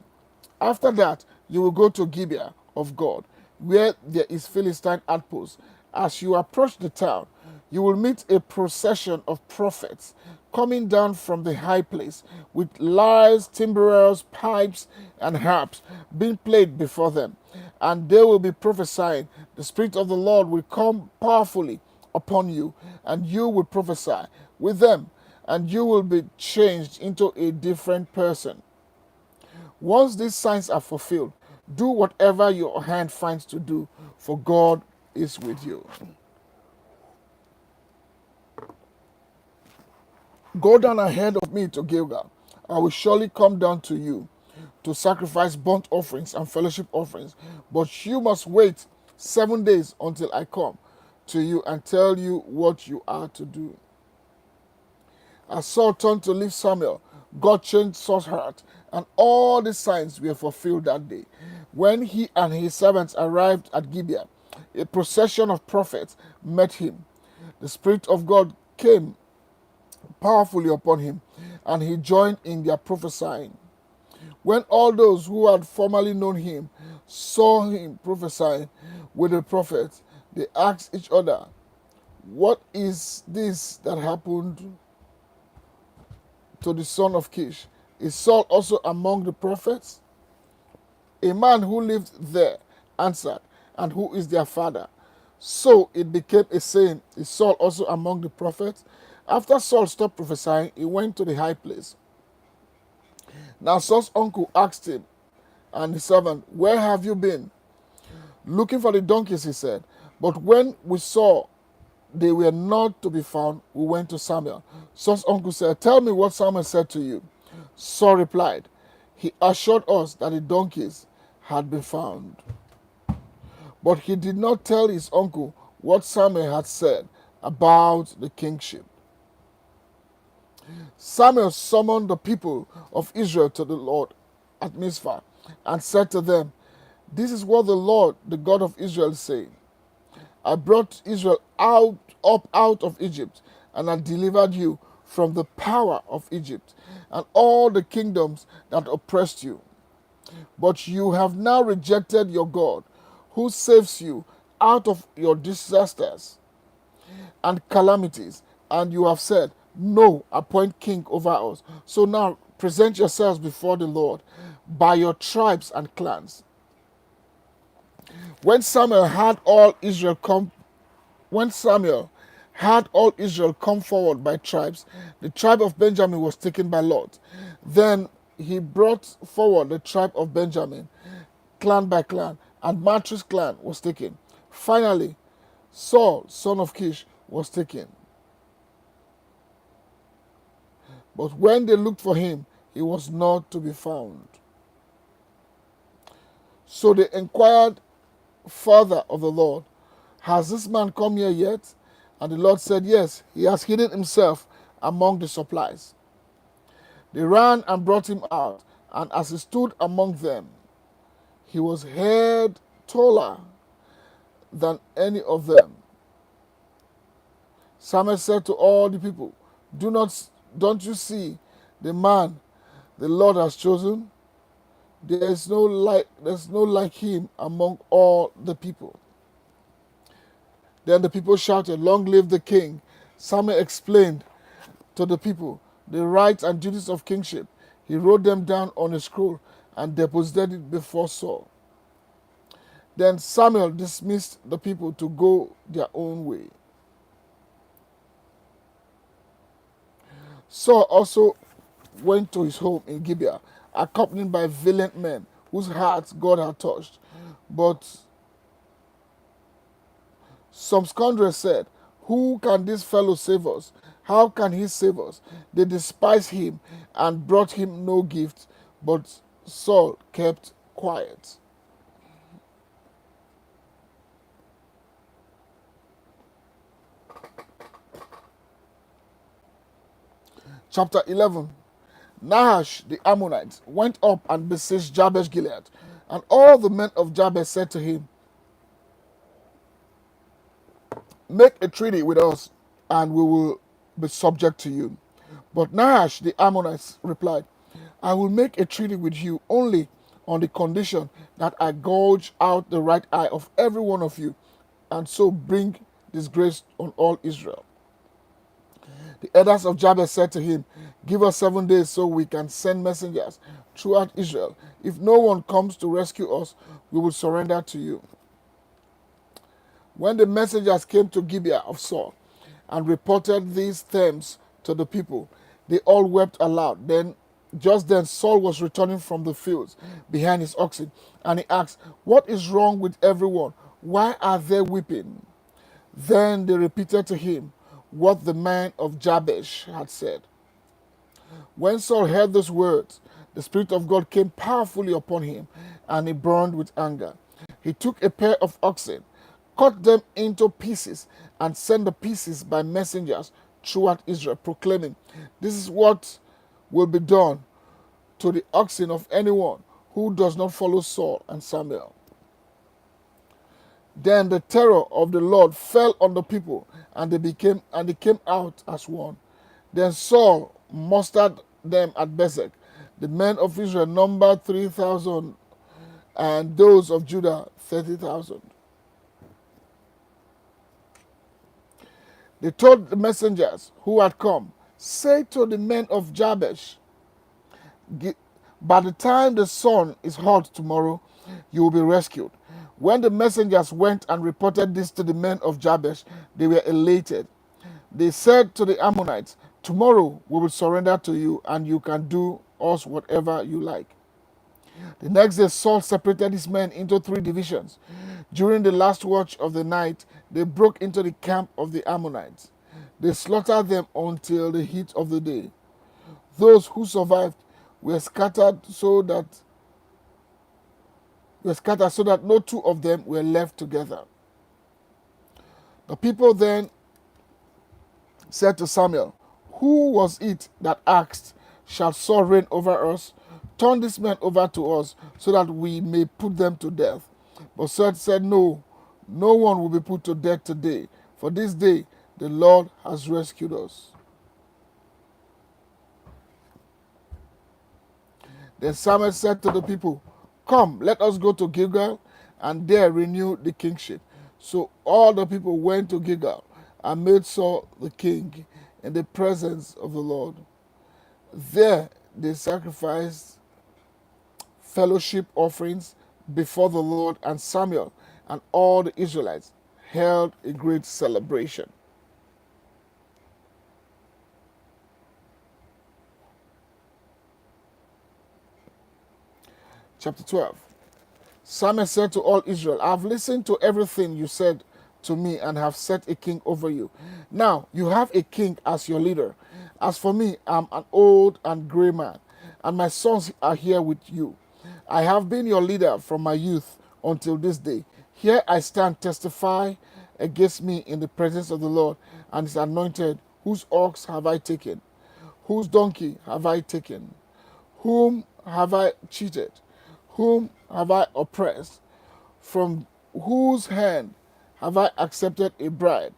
After that, you will go to Gibeah of God, where there is Philistine outpost. As you approach the town, you will meet a procession of prophets coming down from the high place with lyres, timbrels, pipes, and harps being played before them. And they will be prophesying. The Spirit of the Lord will come powerfully upon you, and you will prophesy with them, and you will be changed into a different person. Once these signs are fulfilled, do whatever your hand finds to do, for God is with you. Go down ahead of me to Gilgal. I will surely come down to you to sacrifice burnt offerings and fellowship offerings, but you must wait 7 days until I come to you and tell you what you are to do. As Saul turned to leave Samuel, God changed Saul's heart, and all the signs were fulfilled that day. When he and his servants arrived at Gibeah, a procession of prophets met him. The Spirit of God came powerfully upon him, and he joined in their prophesying. When all those who had formerly known him saw him prophesying with the prophets, they asked each other, What is this that happened to the son of Kish? Is Saul also among the prophets? A man who lived there answered, And who is their father? So it became a saying, Is Saul also among the prophets? After Saul stopped prophesying, he went to the high place. Now Saul's uncle asked him and his servant, Where have you been? Looking for the donkeys, he said. But when we saw they were not to be found, we went to Samuel. Saul's uncle said, Tell me what Samuel said to you. Saul replied, He assured us that the donkeys had been found. But he did not tell his uncle what Samuel had said about the kingship. Samuel summoned the people of Israel to the Lord at Mizpah and said to them, This is what the Lord, the God of Israel, is saying. I brought Israel up out of Egypt, and I delivered you from the power of Egypt and all the kingdoms that oppressed you. But you have now rejected your God, who saves you out of your disasters and calamities, and you have said, No, appoint king over us. So now present yourselves before the Lord by your tribes and clans. When Samuel had all Israel come forward by tribes, the tribe of Benjamin was taken by lot. Then he brought forward the tribe of Benjamin, clan by clan, and Matris clan was taken. Finally, Saul, son of Kish, was taken. But when they looked for him, he was not to be found. So they inquired further of the Lord, Has this man come here yet? And the Lord said, Yes, he has hidden himself among the supplies. They ran and brought him out, and as he stood among them, he was head taller than any of them. Samuel said to all the people, Don't you see the man the Lord has chosen? There's no like him among all the people. Then the people shouted, Long live the king. Samuel explained to the people, the rights and duties of kingship. He wrote them down on a scroll and deposited it before Saul. Then Samuel dismissed the people to go their own way. Saul also went to his home in Gibeah, accompanied by valiant men whose hearts God had touched. But some scoundrels said, "Who can this fellow save us? How can he save us?" They despised him and brought him no gift, but Saul kept quiet. Chapter 11. Nahash the Ammonite went up and besieged Jabesh Gilead, and all the men of Jabesh said to him, "Make a treaty with us, and we will be subject to you." But Nahash the Ammonite replied, "I will make a treaty with you only on the condition that I gouge out the right eye of every one of you, and so bring disgrace on all Israel." The elders of Jabesh said to him, "Give us 7 days so we can send messengers throughout Israel. If no one comes to rescue us, we will surrender to you." When the messengers came to Gibeah of Saul and reported these terms to the people, they all wept aloud. Just then Saul was returning from the fields behind his oxen, and he asked, "What is wrong with everyone? Why are they weeping?" Then they repeated to him what the man of Jabesh had said. When Saul heard those words, the Spirit of God came powerfully upon him, and he burned with anger. He took a pair of oxen, cut them into pieces, and sent the pieces by messengers throughout Israel, proclaiming, "This is what will be done to the oxen of anyone who does not follow Saul and Samuel." Then the terror of the Lord fell on the people, and they came out as one. Then Saul mustered them at Bezek. The men of Israel numbered 3,000, and those of Judah 30,000. They told the messengers who had come, "Say to the men of Jabesh, by the time the sun is hot tomorrow, you will be rescued." When the messengers went and reported this to the men of Jabesh, they were elated. They said to the Ammonites, "Tomorrow we will surrender to you, and you can do us whatever you like." The next day Saul separated his men into 3 divisions. During the last watch of the night, they broke into the camp of the Ammonites. They slaughtered them until the heat of the day. Those who survived were scattered so that no two of them were left together. The people then said to Samuel, "Who was it that asked, 'Shall Saul reign over us?' Turn these men over to us, so that we may put them to death." But Saul said, "No, no one will be put to death today, for this day the Lord has rescued us." Then Samuel said to the people, "Come, let us go to Gilgal, and there renew the kingship." So all the people went to Gilgal and made Saul the king in the presence of the Lord. There they sacrificed fellowship offerings before the Lord, and Samuel and all the Israelites held a great celebration. Chapter 12. Samuel said to all Israel, "I have listened to everything you said to me and have set a king over you. Now you have a king as your leader. As for me, I'm an old and gray man, and my sons are here with you. I have been your leader from my youth until this day. Here I stand, testify against me in the presence of the Lord and his anointed. Whose ox have I taken? Whose donkey have I taken? Whom have I cheated? Whom have I oppressed? From whose hand have I accepted a bribe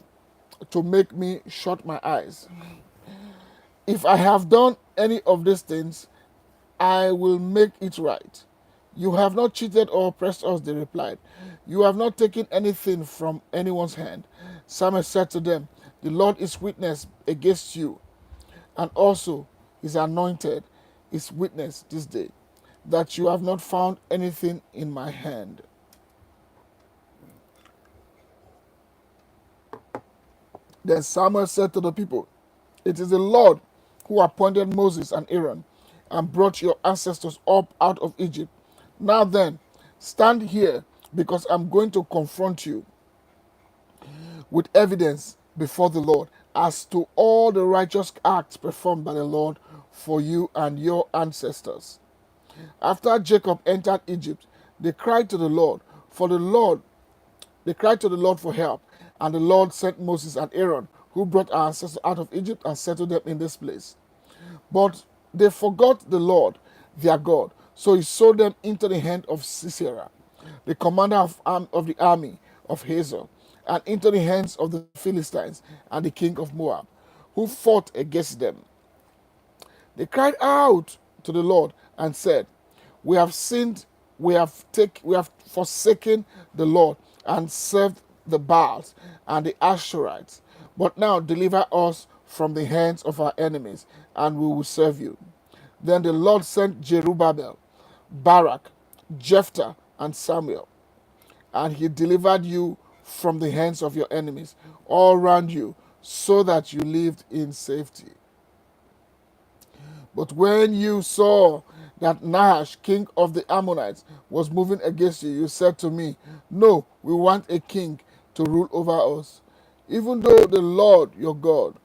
to make me shut my eyes? If I have done any of these things, I will make it right." "You have not cheated or oppressed us," they replied. "You have not taken anything from anyone's hand." Samuel said to them, "The Lord is witness against you, and also his anointed, is witness this day, that you have not found anything in my hand. Then Samuel said to the people, it is the Lord who appointed Moses and Aaron and brought your ancestors up out of Egypt. Now then, stand here, because I'm going to confront you with evidence before the Lord as to all the righteous acts performed by the Lord for you and your ancestors. After Jacob entered Egypt, they cried to the Lord, for the Lord they cried to the Lord for help, and the Lord sent Moses and Aaron, who brought our ancestors out of Egypt and settled them in this place. But they forgot the Lord, their God, so he sold them into the hand of Sisera, the commander of the army of Hazor, and into the hands of the Philistines and the king of Moab, who fought against them. They cried out to the Lord and said, we have sinned, we have forsaken the Lord and served the Baals and the Asherites. But now deliver us from the hands of our enemies, and we will serve you. Then the Lord sent Jerubbaal, Barak, Jephthah, and Samuel, and he delivered you from the hands of your enemies all round you, so that you lived in safety. But when you saw that Nahash, king of the Ammonites, was moving against you, you said to me, no, we want a king to rule over us. Even though the Lord your God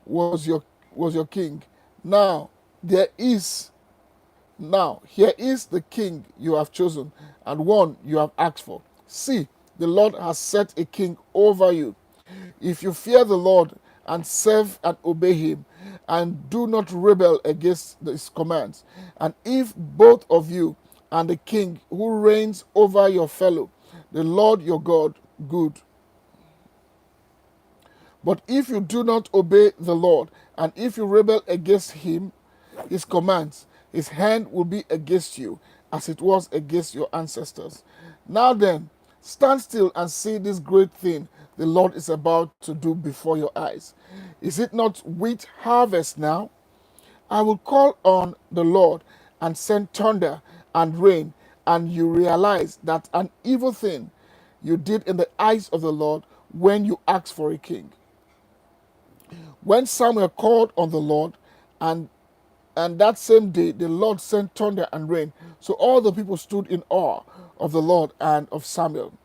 was your king, now there is here is the king you have chosen, and one you have asked for. See, the Lord has set a king over you. If you fear the Lord and serve and obey him, and do not rebel against his commands, and if both of you and the king who reigns over your fellow, the Lord your God, good. But if you do not obey the Lord, and if you rebel against him, his commands, his hand will be against you, as it was against your ancestors. Now then, stand still and see this great thing the Lord is about to do before your eyes. Is it not wheat harvest now? I will call on the Lord and send thunder and rain, and you realize that an evil thing you did in the eyes of the Lord when you asked for a king. When Samuel called on the Lord, and that same day the Lord sent thunder and rain, so all the people stood in awe of the Lord and of Samuel.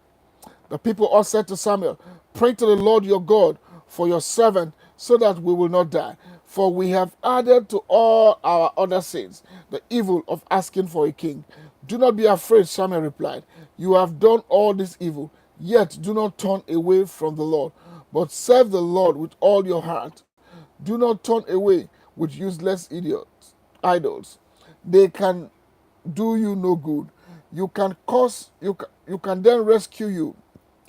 The people all said to Samuel, pray to the Lord your God for your servant, so that we will not die. For we have added to all our other sins the evil of asking for a king. Do not be afraid, Samuel replied. You have done all this evil, yet do not turn away from the Lord, but serve the Lord with all your heart. Do not turn away with useless idols. They can do you no good. You can then rescue you.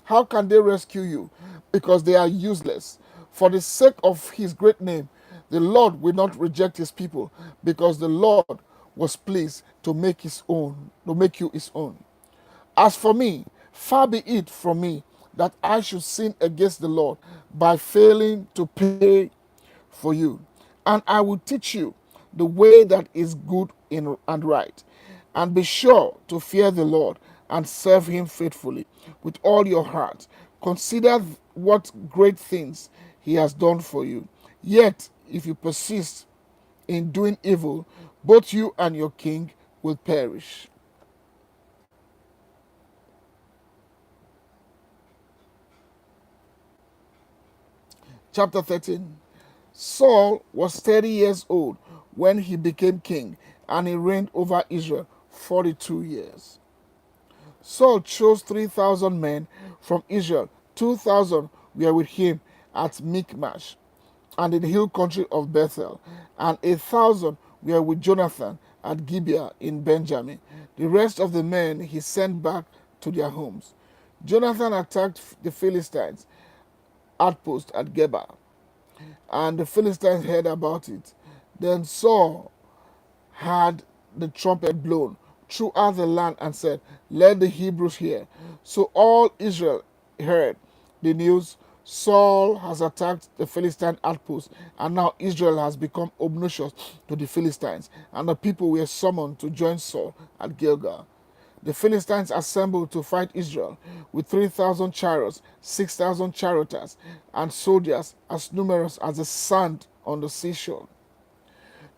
How can they rescue you? Because they are useless. For the sake of his great name, the Lord will not reject his people, because the Lord was pleased to make you his own. As for me, far be it from me that I should sin against the Lord by failing to pay for you. And I will teach you the way that is good and right. And be sure to fear the Lord and serve him faithfully with all your heart. Consider what great things he has done for you. Yet, if you persist in doing evil, both you and your king will perish. Chapter 13. Saul was 30 years old when he became king, and he reigned over Israel 42 years. Saul chose 3,000 men from Israel. 2,000 were with him at Michmash and in the hill country of Bethel, and 1,000 were with Jonathan at Gibeah in Benjamin. The rest of the men he sent back to their homes. Jonathan attacked the Philistines' outpost at Geba, and the Philistines heard about it. Then Saul had the trumpet blown throughout the land and said, let the Hebrews hear. So all Israel heard the news Saul has attacked the Philistine outpost, and now Israel has become obnoxious to the Philistines, and the people were summoned to join Saul at Gilgal. The Philistines assembled to fight Israel with 3,000 chariots, 6,000 charioteers, and soldiers as numerous as the sand on the seashore.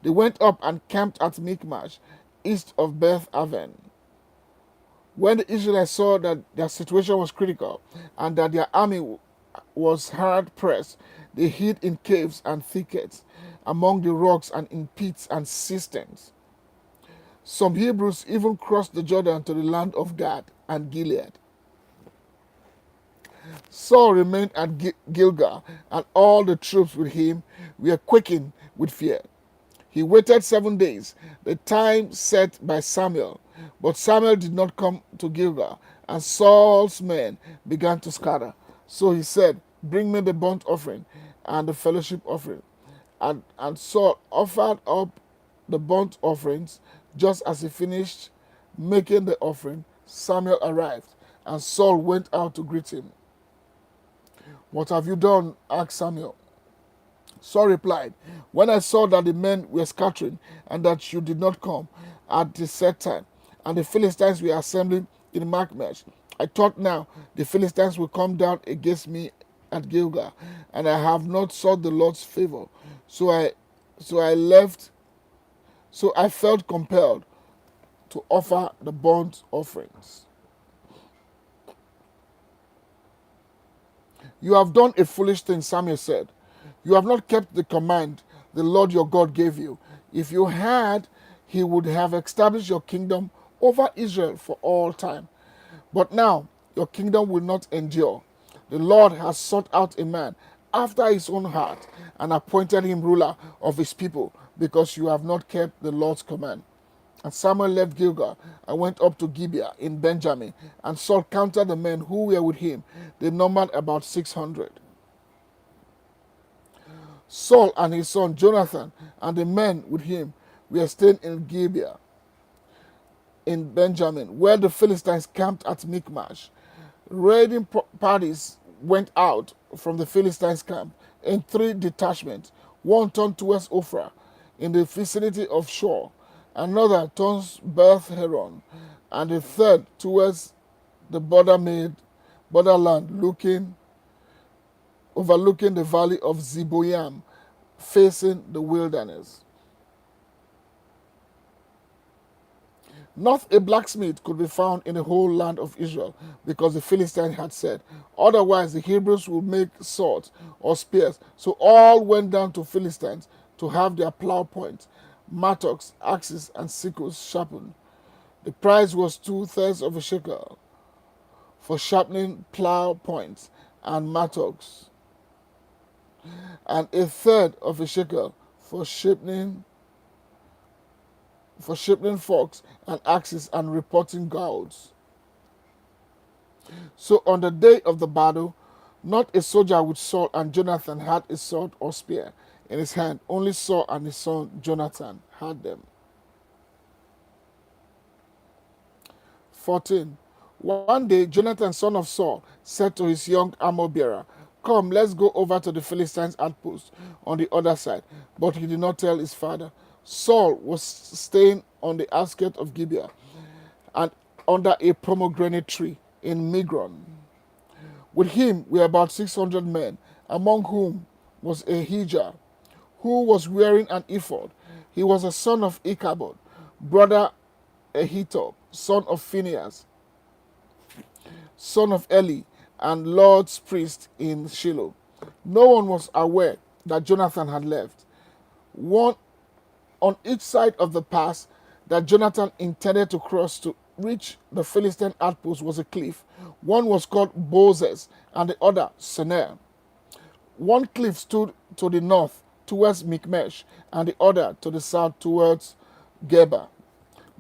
They went up and camped at Michmash, east of Beth Aven. When the Israelites saw that their situation was critical and that their army was hard pressed, they hid in caves and thickets, among the rocks and in pits and cisterns. Some Hebrews even crossed the Jordan to the land of Gad and Gilead. Saul remained at Gilgal, and all the troops with him were quaking with fear. He waited 7 days, the time set by Samuel. But Samuel did not come to Gilgal, and Saul's men began to scatter. So he said, "Bring me the burnt offering and the fellowship offering." And Saul offered up the burnt offerings. Just as he finished making the offering, Samuel arrived, and Saul went out to greet him. "What have you done?" asked Samuel. Saul replied, "When I saw that the men were scattering, and that you did not come at the set time, and the Philistines were assembling in Michmash, I thought, now the Philistines will come down against me at Gilgal, and I have not sought the Lord's favor. So I felt compelled to offer the burnt offerings." "You have done a foolish thing," Samuel said. "You have not kept the command the Lord your God gave you. If you had, he would have established your kingdom over Israel for all time. But now your kingdom will not endure. The Lord has sought out a man after his own heart and appointed him ruler of his people, because you have not kept the Lord's command." And Samuel left Gilgal and went up to Gibeah in Benjamin, and Saul counted the men who were with him. They numbered about 600. Saul and his son Jonathan and the men with him were staying in Gibeah in Benjamin, where the Philistines camped at Michmash. Raiding parties went out from the Philistines' camp in 3 detachments. One turned towards Ophrah in the vicinity of Shur, another towards Beth Horon, and the third towards the borderland overlooking the valley of Zeboyam, facing the wilderness. Not a blacksmith could be found in the whole land of Israel, because the Philistines had said, "Otherwise the Hebrews will make swords or spears." So all went down to Philistines to have their plow points, mattocks, axes, and sickles sharpened. The price was 2/3 of a shekel for sharpening plow points and mattocks, and 1/3 of a shekel for sharpening forks and axes and reporting goads. So on the day of the battle, not a soldier with Saul and Jonathan had a sword or spear in his hand. Only Saul and his son Jonathan had them. 14. One day, Jonathan, son of Saul, said to his young armor-bearer, "Come, let's go over to the Philistines' outpost on the other side." But he did not tell his father. Saul was staying on the outskirts of Gibeah and under a pomegranate tree in Migron. With him were about 600 men, among whom was Ahijah, who was wearing an ephod. He was a son of Ichabod, brother Ahitub, son of Phinehas, son of Eli, and Lord's priest in Shiloh. No one was aware that Jonathan had left. One on each side of the pass that Jonathan intended to cross to reach the Philistine outpost was a cliff. One was called Bozez, and the other Senir. One cliff stood to the north towards Michmash, and the other to the south towards Geba.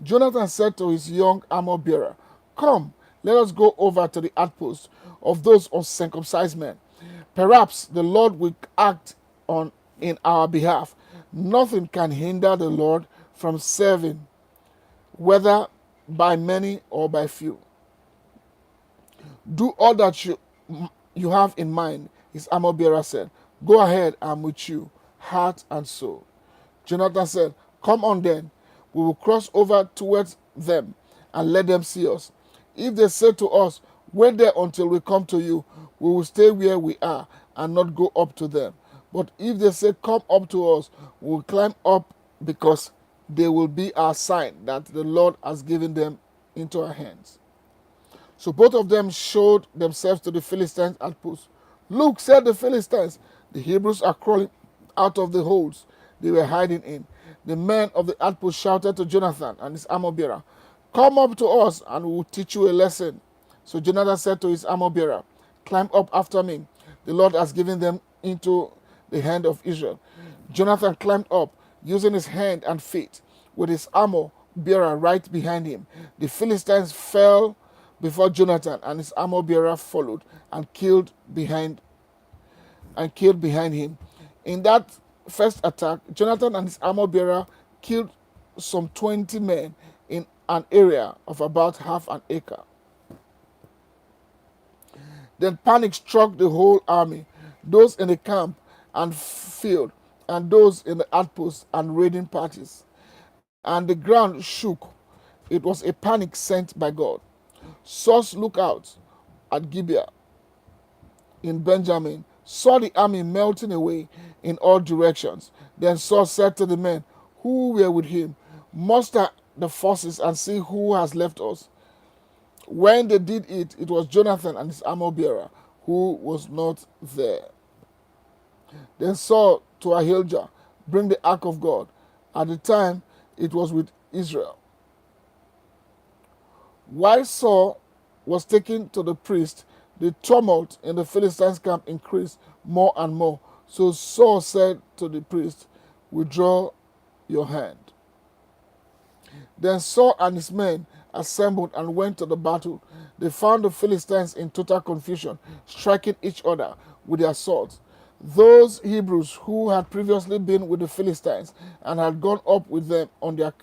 Jonathan said to his young armor-bearer, "Come, let us go over to the outpost of those uncircumcised men. Perhaps the Lord will act in our behalf. Nothing can hinder the Lord from serving, whether by many or by few. Do all that you have in mind, His armor bearer said, "Go ahead, I'm with you, heart and soul." Jonathan said, "Come on then, we will cross over towards them and let them see us. If they say to us, 'Wait there until we come to you,' we will stay where we are and not go up to them. But if they say, 'Come up to us,' we will climb up, because they will be our sign that the Lord has given them into our hands." So both of them showed themselves to the Philistines' outpost. "Look," said the Philistines, "the Hebrews are crawling out of the holes they were hiding in." The men of the outpost shouted to Jonathan and his armor bearer, "Come up to us and we will teach you a lesson." So Jonathan said to his armor bearer, "Climb up after me. The Lord has given them into the hand of Israel." Jonathan climbed up, using his hand and feet, with his armor bearer right behind him. The Philistines fell before Jonathan, and his armor bearer followed and killed behind him. In that first attack, Jonathan and his armor bearer killed some 20 men in an area of about half an acre. Then panic struck the whole army, those in the camp and field, and those in the outposts and raiding parties. And the ground shook. It was a panic sent by God. Saul's lookout at Gibeah in Benjamin saw the army melting away in all directions. Then Saul said to the men who were with him, "Muster the forces and see who has left us." When they did it, it was Jonathan and his armor bearer who was not there. Then Saul to Ahijah, "Bring the ark of God." At the time, it was with Israel. While Saul was taken to the priest, the tumult in the Philistines' camp increased more and more. So Saul said to the priest, "Withdraw your hand." Then Saul and his men assembled and went to the battle. They found the Philistines in total confusion, striking each other with their swords. Those Hebrews who had previously been with the Philistines and had gone up with them on their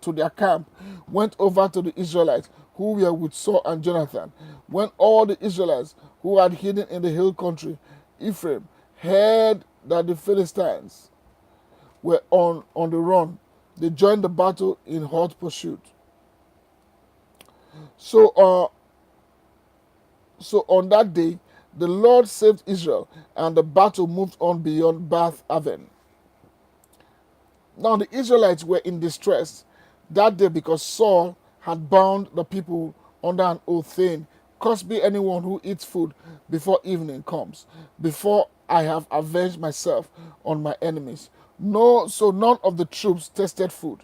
to their camp went over to the Israelites who were with Saul and Jonathan. When all the Israelites who had hidden in the hill country, Ephraim, heard that the Philistines were on the run, they joined the battle in hot pursuit. So on that day, the Lord saved Israel, and the battle moved on beyond Bath Aven. Now the Israelites were in distress that day because Saul had bound the people under an oath, saying, "Curse be anyone who eats food before evening comes, before I have avenged myself on my enemies." No, so none of the troops tasted food.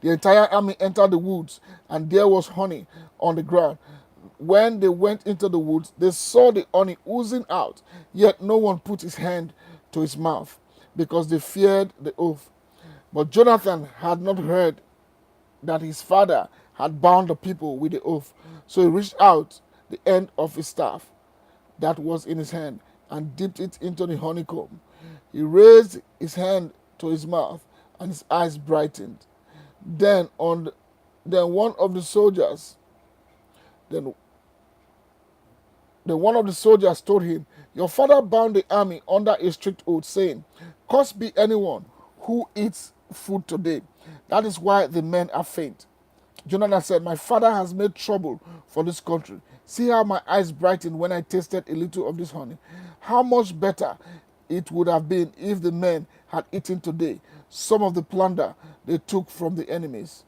The entire army entered the woods, and there was honey on the ground. When they went into the woods, they saw the honey oozing out, yet no one put his hand to his mouth, because they feared the oath. But Jonathan had not heard that his father had bound the people with the oath. So he reached out the end of his staff that was in his hand and dipped it into the honeycomb. He raised his hand to his mouth, and his eyes brightened. Then one of the soldiers then one of the soldiers told him, "Your father bound the army under a strict oath, saying, 'Cursed be anyone who eats food today.' That is why the men are faint." Jonathan said, "My father has made trouble for this country. See how my eyes brightened when I tasted a little of this honey. How much better it would have been if the men had eaten today some of the plunder they took from the enemies.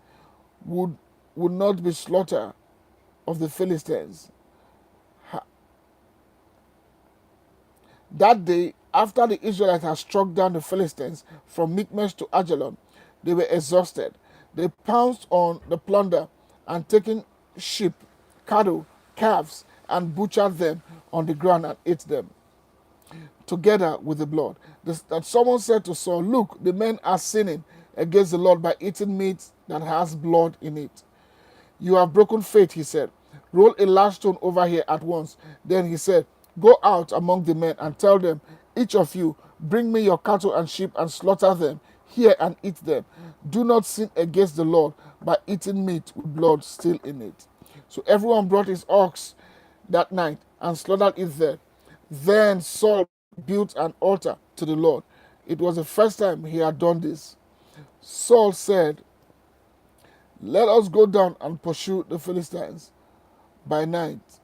Would not be slaughter of the Philistines." That day, after the Israelites had struck down the Philistines from Michmash to Ajalon, they were exhausted. They pounced on the plunder and taking sheep, cattle, calves, and butchered them on the ground and ate them, together with the blood. That someone said to Saul, "Look, the men are sinning against the Lord by eating meat that has blood in it." "You have broken faith," he said. "Roll a large stone over here at once." Then he said, "Go out among the men and tell them, 'Each of you, bring me your cattle and sheep and slaughter them here and eat them. Do not sin against the Lord by eating meat with blood still in it.'" So everyone brought his ox that night and slaughtered it there. Then Saul built an altar to the Lord. It was the first time he had done this. Saul said, "Let us go down and pursue the Philistines by night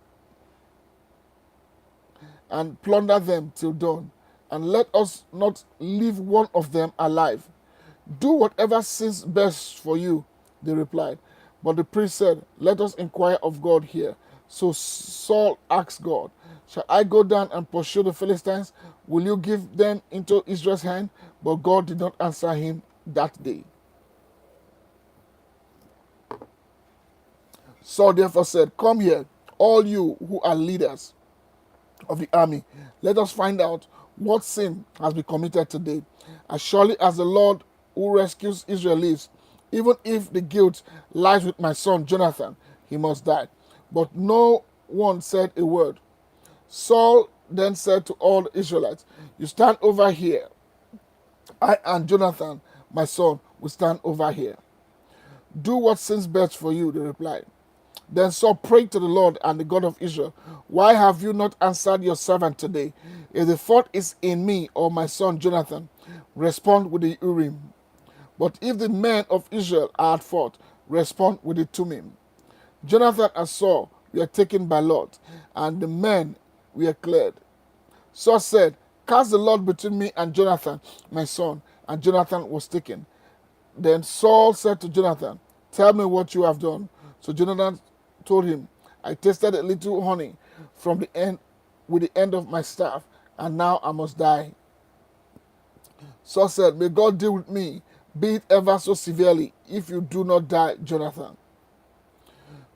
and plunder them till dawn, and let us not leave one of them alive. Do whatever seems best for you," they replied. But the priest said, "Let us inquire of God here." So Saul asked God, "Shall I go down and pursue the Philistines? Will you give them into Israel's hand?" But God did not answer him that day. Saul therefore said, "Come here, all you who are leaders of the army. Let us find out what sin has been committed today. As surely as the Lord who rescues Israel lives, even if the guilt lies with my son Jonathan, he must die." But no one said a word. Saul then said to all the Israelites, "You stand over here. I and Jonathan, my son, will stand over here. Do what seems best for you," they replied. Then Saul prayed to the Lord and the God of Israel, "Why have you not answered your servant today? If the fault is in me or my son Jonathan, respond with the Urim. But if the men of Israel are at fault, respond with the Tumim." Jonathan and Saul were taken by lot, and the men were cleared. Saul said, "Cast the lot between me and Jonathan, my son." And Jonathan was taken. Then Saul said to Jonathan, "Tell me what you have done." So Jonathan told him, "I tasted a little honey from the end with the end of my staff, and now I must die." Saul said, "May God deal with me, be it ever so severely, if you do not die, Jonathan."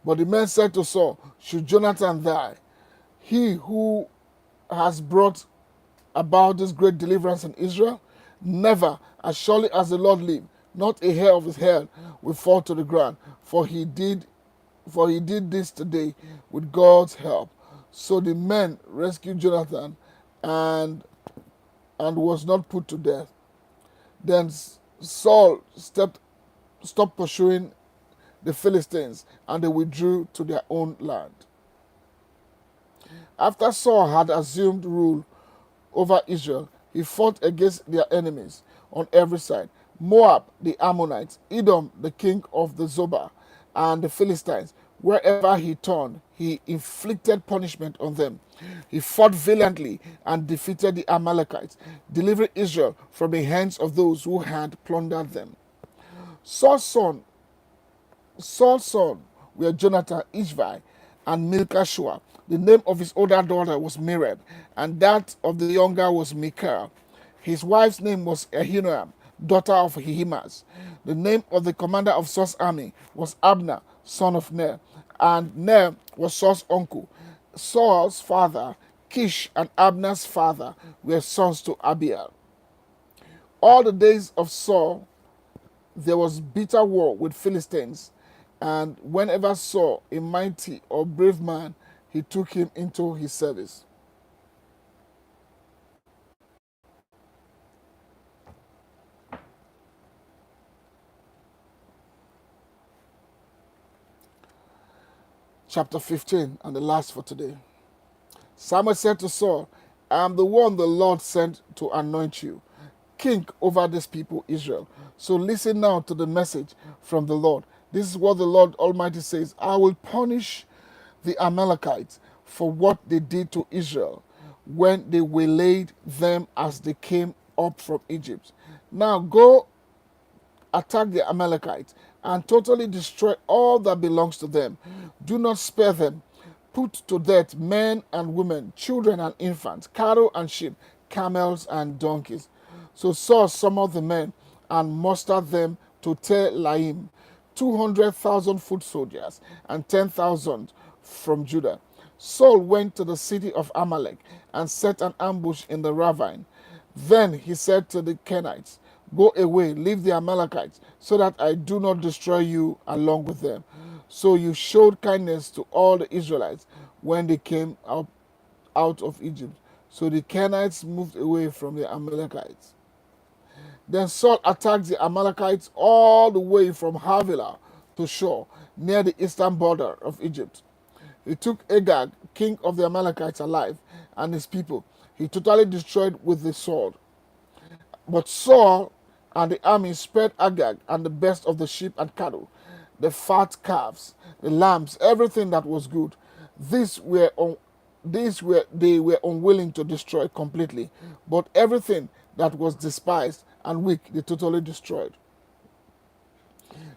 But the men said to Saul, "Should Jonathan die, he who has brought about this great deliverance in Israel? Never, as surely as the Lord lives, not a hair of his head will fall to the ground, for he did this today with God's help." So the men rescued Jonathan and was not put to death. Then Saul stopped pursuing the Philistines, and they withdrew to their own land. After Saul had assumed rule over Israel, he fought against their enemies on every side: Moab, the Ammonites, Edom, the king of the Zobah, and the Philistines. Wherever he turned, he inflicted punishment on them. He fought valiantly and defeated the Amalekites, delivering Israel from the hands of those who had plundered them. Saul's son were Jonathan, Ishvi, and Milcah. The name of his older daughter was Merab, and that of the younger was Michal. His wife's name was Ahinoam, daughter of Ahimaaz. The name of the commander of Saul's army was Abner, son of Ner, and Ner was Saul's uncle. Saul's father, Kish, and Abner's father were sons to Abiel. All the days of Saul there was bitter war with Philistines, and whenever Saul a mighty or brave man, he took him into his service. Chapter 15, and the last for today. Samuel said to Saul, "I am the one the Lord sent to anoint you king over this people Israel. So listen now to the message from the Lord. This is what the Lord Almighty says: I will punish the Amalekites for what they did to Israel when they waylaid them as they came up from Egypt. Now go attack the Amalekites and totally destroy all that belongs to them. Do not spare them. Put to death men and women, children and infants, cattle and sheep, camels and donkeys." So Saul summoned the men and mustered them to Telaim, 200,000 foot soldiers and 10,000 from Judah. Saul went to the city of Amalek and set an ambush in the ravine. Then he said to the Kenites, "Go away, leave the Amalekites, so that I do not destroy you along with them." So you showed kindness to all the Israelites when they came out of Egypt. So the Kenites moved away from the Amalekites. Then Saul attacked the Amalekites all the way from Havilah to Shur, near the eastern border of Egypt. He took Agag, king of the Amalekites, alive, and his people. He totally destroyed with the sword. But Saul and the army spared Agag and the best of the sheep and cattle, the fat calves, the lambs, everything that was good. These were un- these were they were unwilling to destroy completely, but everything that was despised and weak they totally destroyed.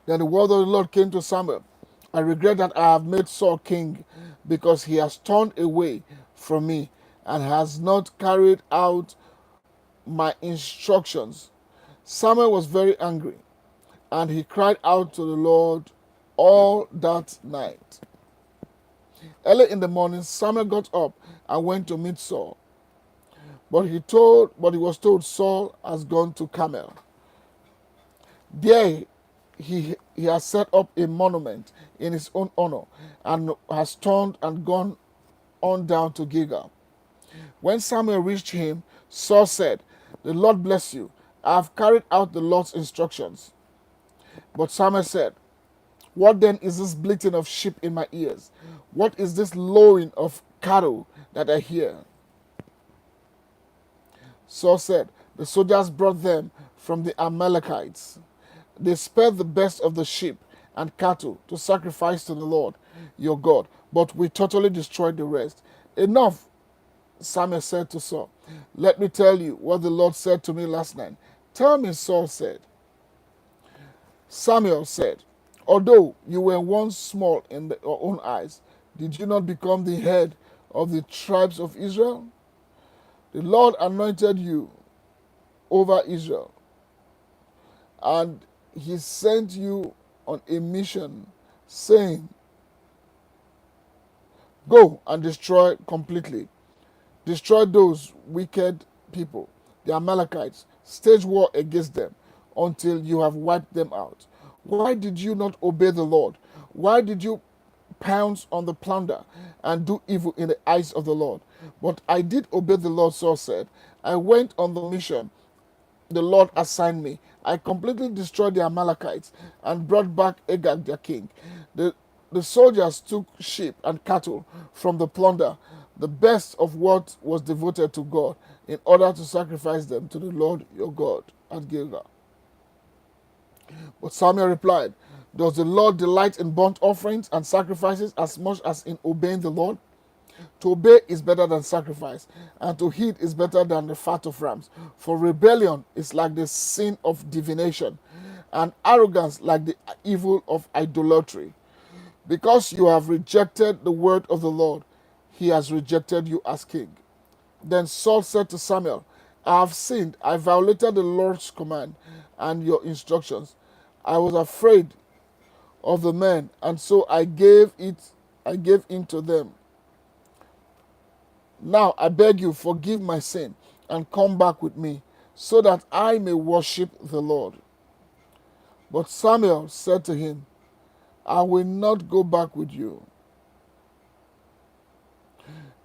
Then the word of the Lord came to Samuel. I regret that I have made Saul king because he has turned away from me and has not carried out my instructions. Samuel was very angry, and he cried out to the Lord all that night. Early in the morning, Samuel got up and went to meet Saul. But he was told Saul has gone to Carmel. There he has set up a monument in his own honor and has turned and gone on down to Gilgal. When Samuel reached him, Saul said, "The Lord bless you. I have carried out the Lord's instructions." But Samuel said, "What then is this bleating of sheep in my ears? What is this lowing of cattle that I hear?" Saul said, "The soldiers brought them from the Amalekites. They spared the best of the sheep and cattle to sacrifice to the Lord your God, but we totally destroyed the rest." "Enough," Samuel said to Saul. "Let me tell you what the Lord said to me last night." "Tell me," Saul said. Samuel said, "Although you were once small in your own eyes, did you not become the head of the tribes of Israel? The Lord anointed you over Israel, and he sent you on a mission, saying, 'Go and destroy those wicked people, the Amalekites, stage war against them until you have wiped them out.' Why did you not obey the Lord? Why did you pounce on the plunder and do evil in the eyes of the Lord?" "But I did obey the Lord," Saul said. "I went on the mission the Lord assigned me. I completely destroyed the Amalekites and brought back Agag their king. The soldiers took sheep and cattle from the plunder, the best of what was devoted to God, in order to sacrifice them to the Lord your God at Gilgal." But Samuel replied, "Does the Lord delight in burnt offerings and sacrifices as much as in obeying the Lord? To obey is better than sacrifice, and to heed is better than the fat of rams. For rebellion is like the sin of divination, and arrogance like the evil of idolatry. Because you have rejected the word of the Lord, he has rejected you as king." Then Saul said to Samuel, "I have sinned. I violated the Lord's command and your instructions. I was afraid of the men, and so I gave in to them. Now I beg you, forgive my sin and come back with me, so that I may worship the Lord." But Samuel said to him, "I will not go back with you.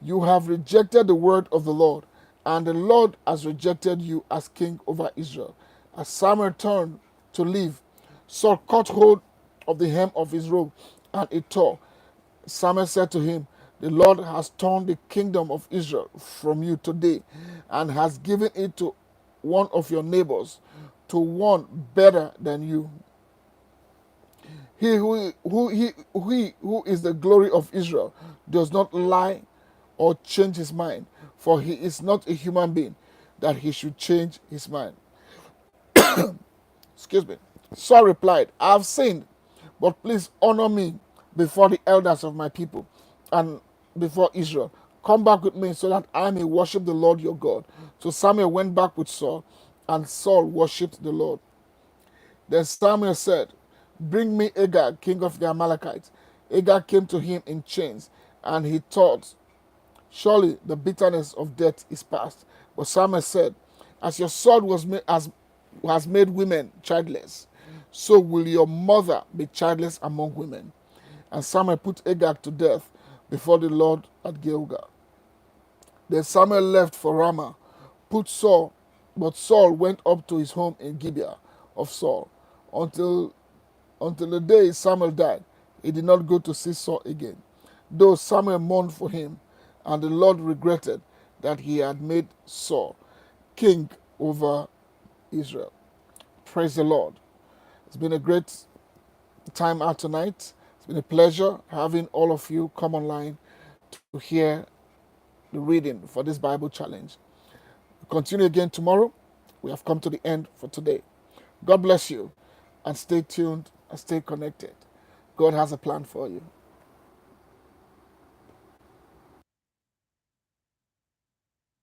You have rejected the word of the Lord, and the Lord has rejected you as king over Israel." As Samuel turned to leave, Saul caught hold of the hem of his robe, and it tore. Samuel said to him, "The Lord has torn the kingdom of Israel from you today and has given it to one of your neighbors, to one better than you. He who is the glory of Israel does not lie or change his mind, for he is not a human being that he should change his mind." Excuse me. Saul replied, "I have sinned, but please honor me before the elders of my people and before Israel. Come back with me so that I may worship the Lord your God." So Samuel went back with Saul, and Saul worshipped the Lord. Then Samuel said, "Bring me Agag, king of the Amalekites." Agag came to him in chains, and he thought, "Surely the bitterness of death is past." But Samuel said, "As your sword has made women childless, so will your mother be childless among women." And Samuel put Agag to death before the Lord at Gilgal. Then Samuel left for Ramah, but Saul went up to his home in Gibeah of Saul. Until the day Samuel died, he did not go to see Saul again. though Samuel mourned for him, and the Lord regretted that he had made Saul king over Israel. Praise the Lord. It's been a great time out tonight. It's been a pleasure having all of you come online to hear the reading for this Bible challenge. We'll continue again tomorrow. We have come to the end for today. God bless you, and stay tuned and stay connected. God has a plan for you.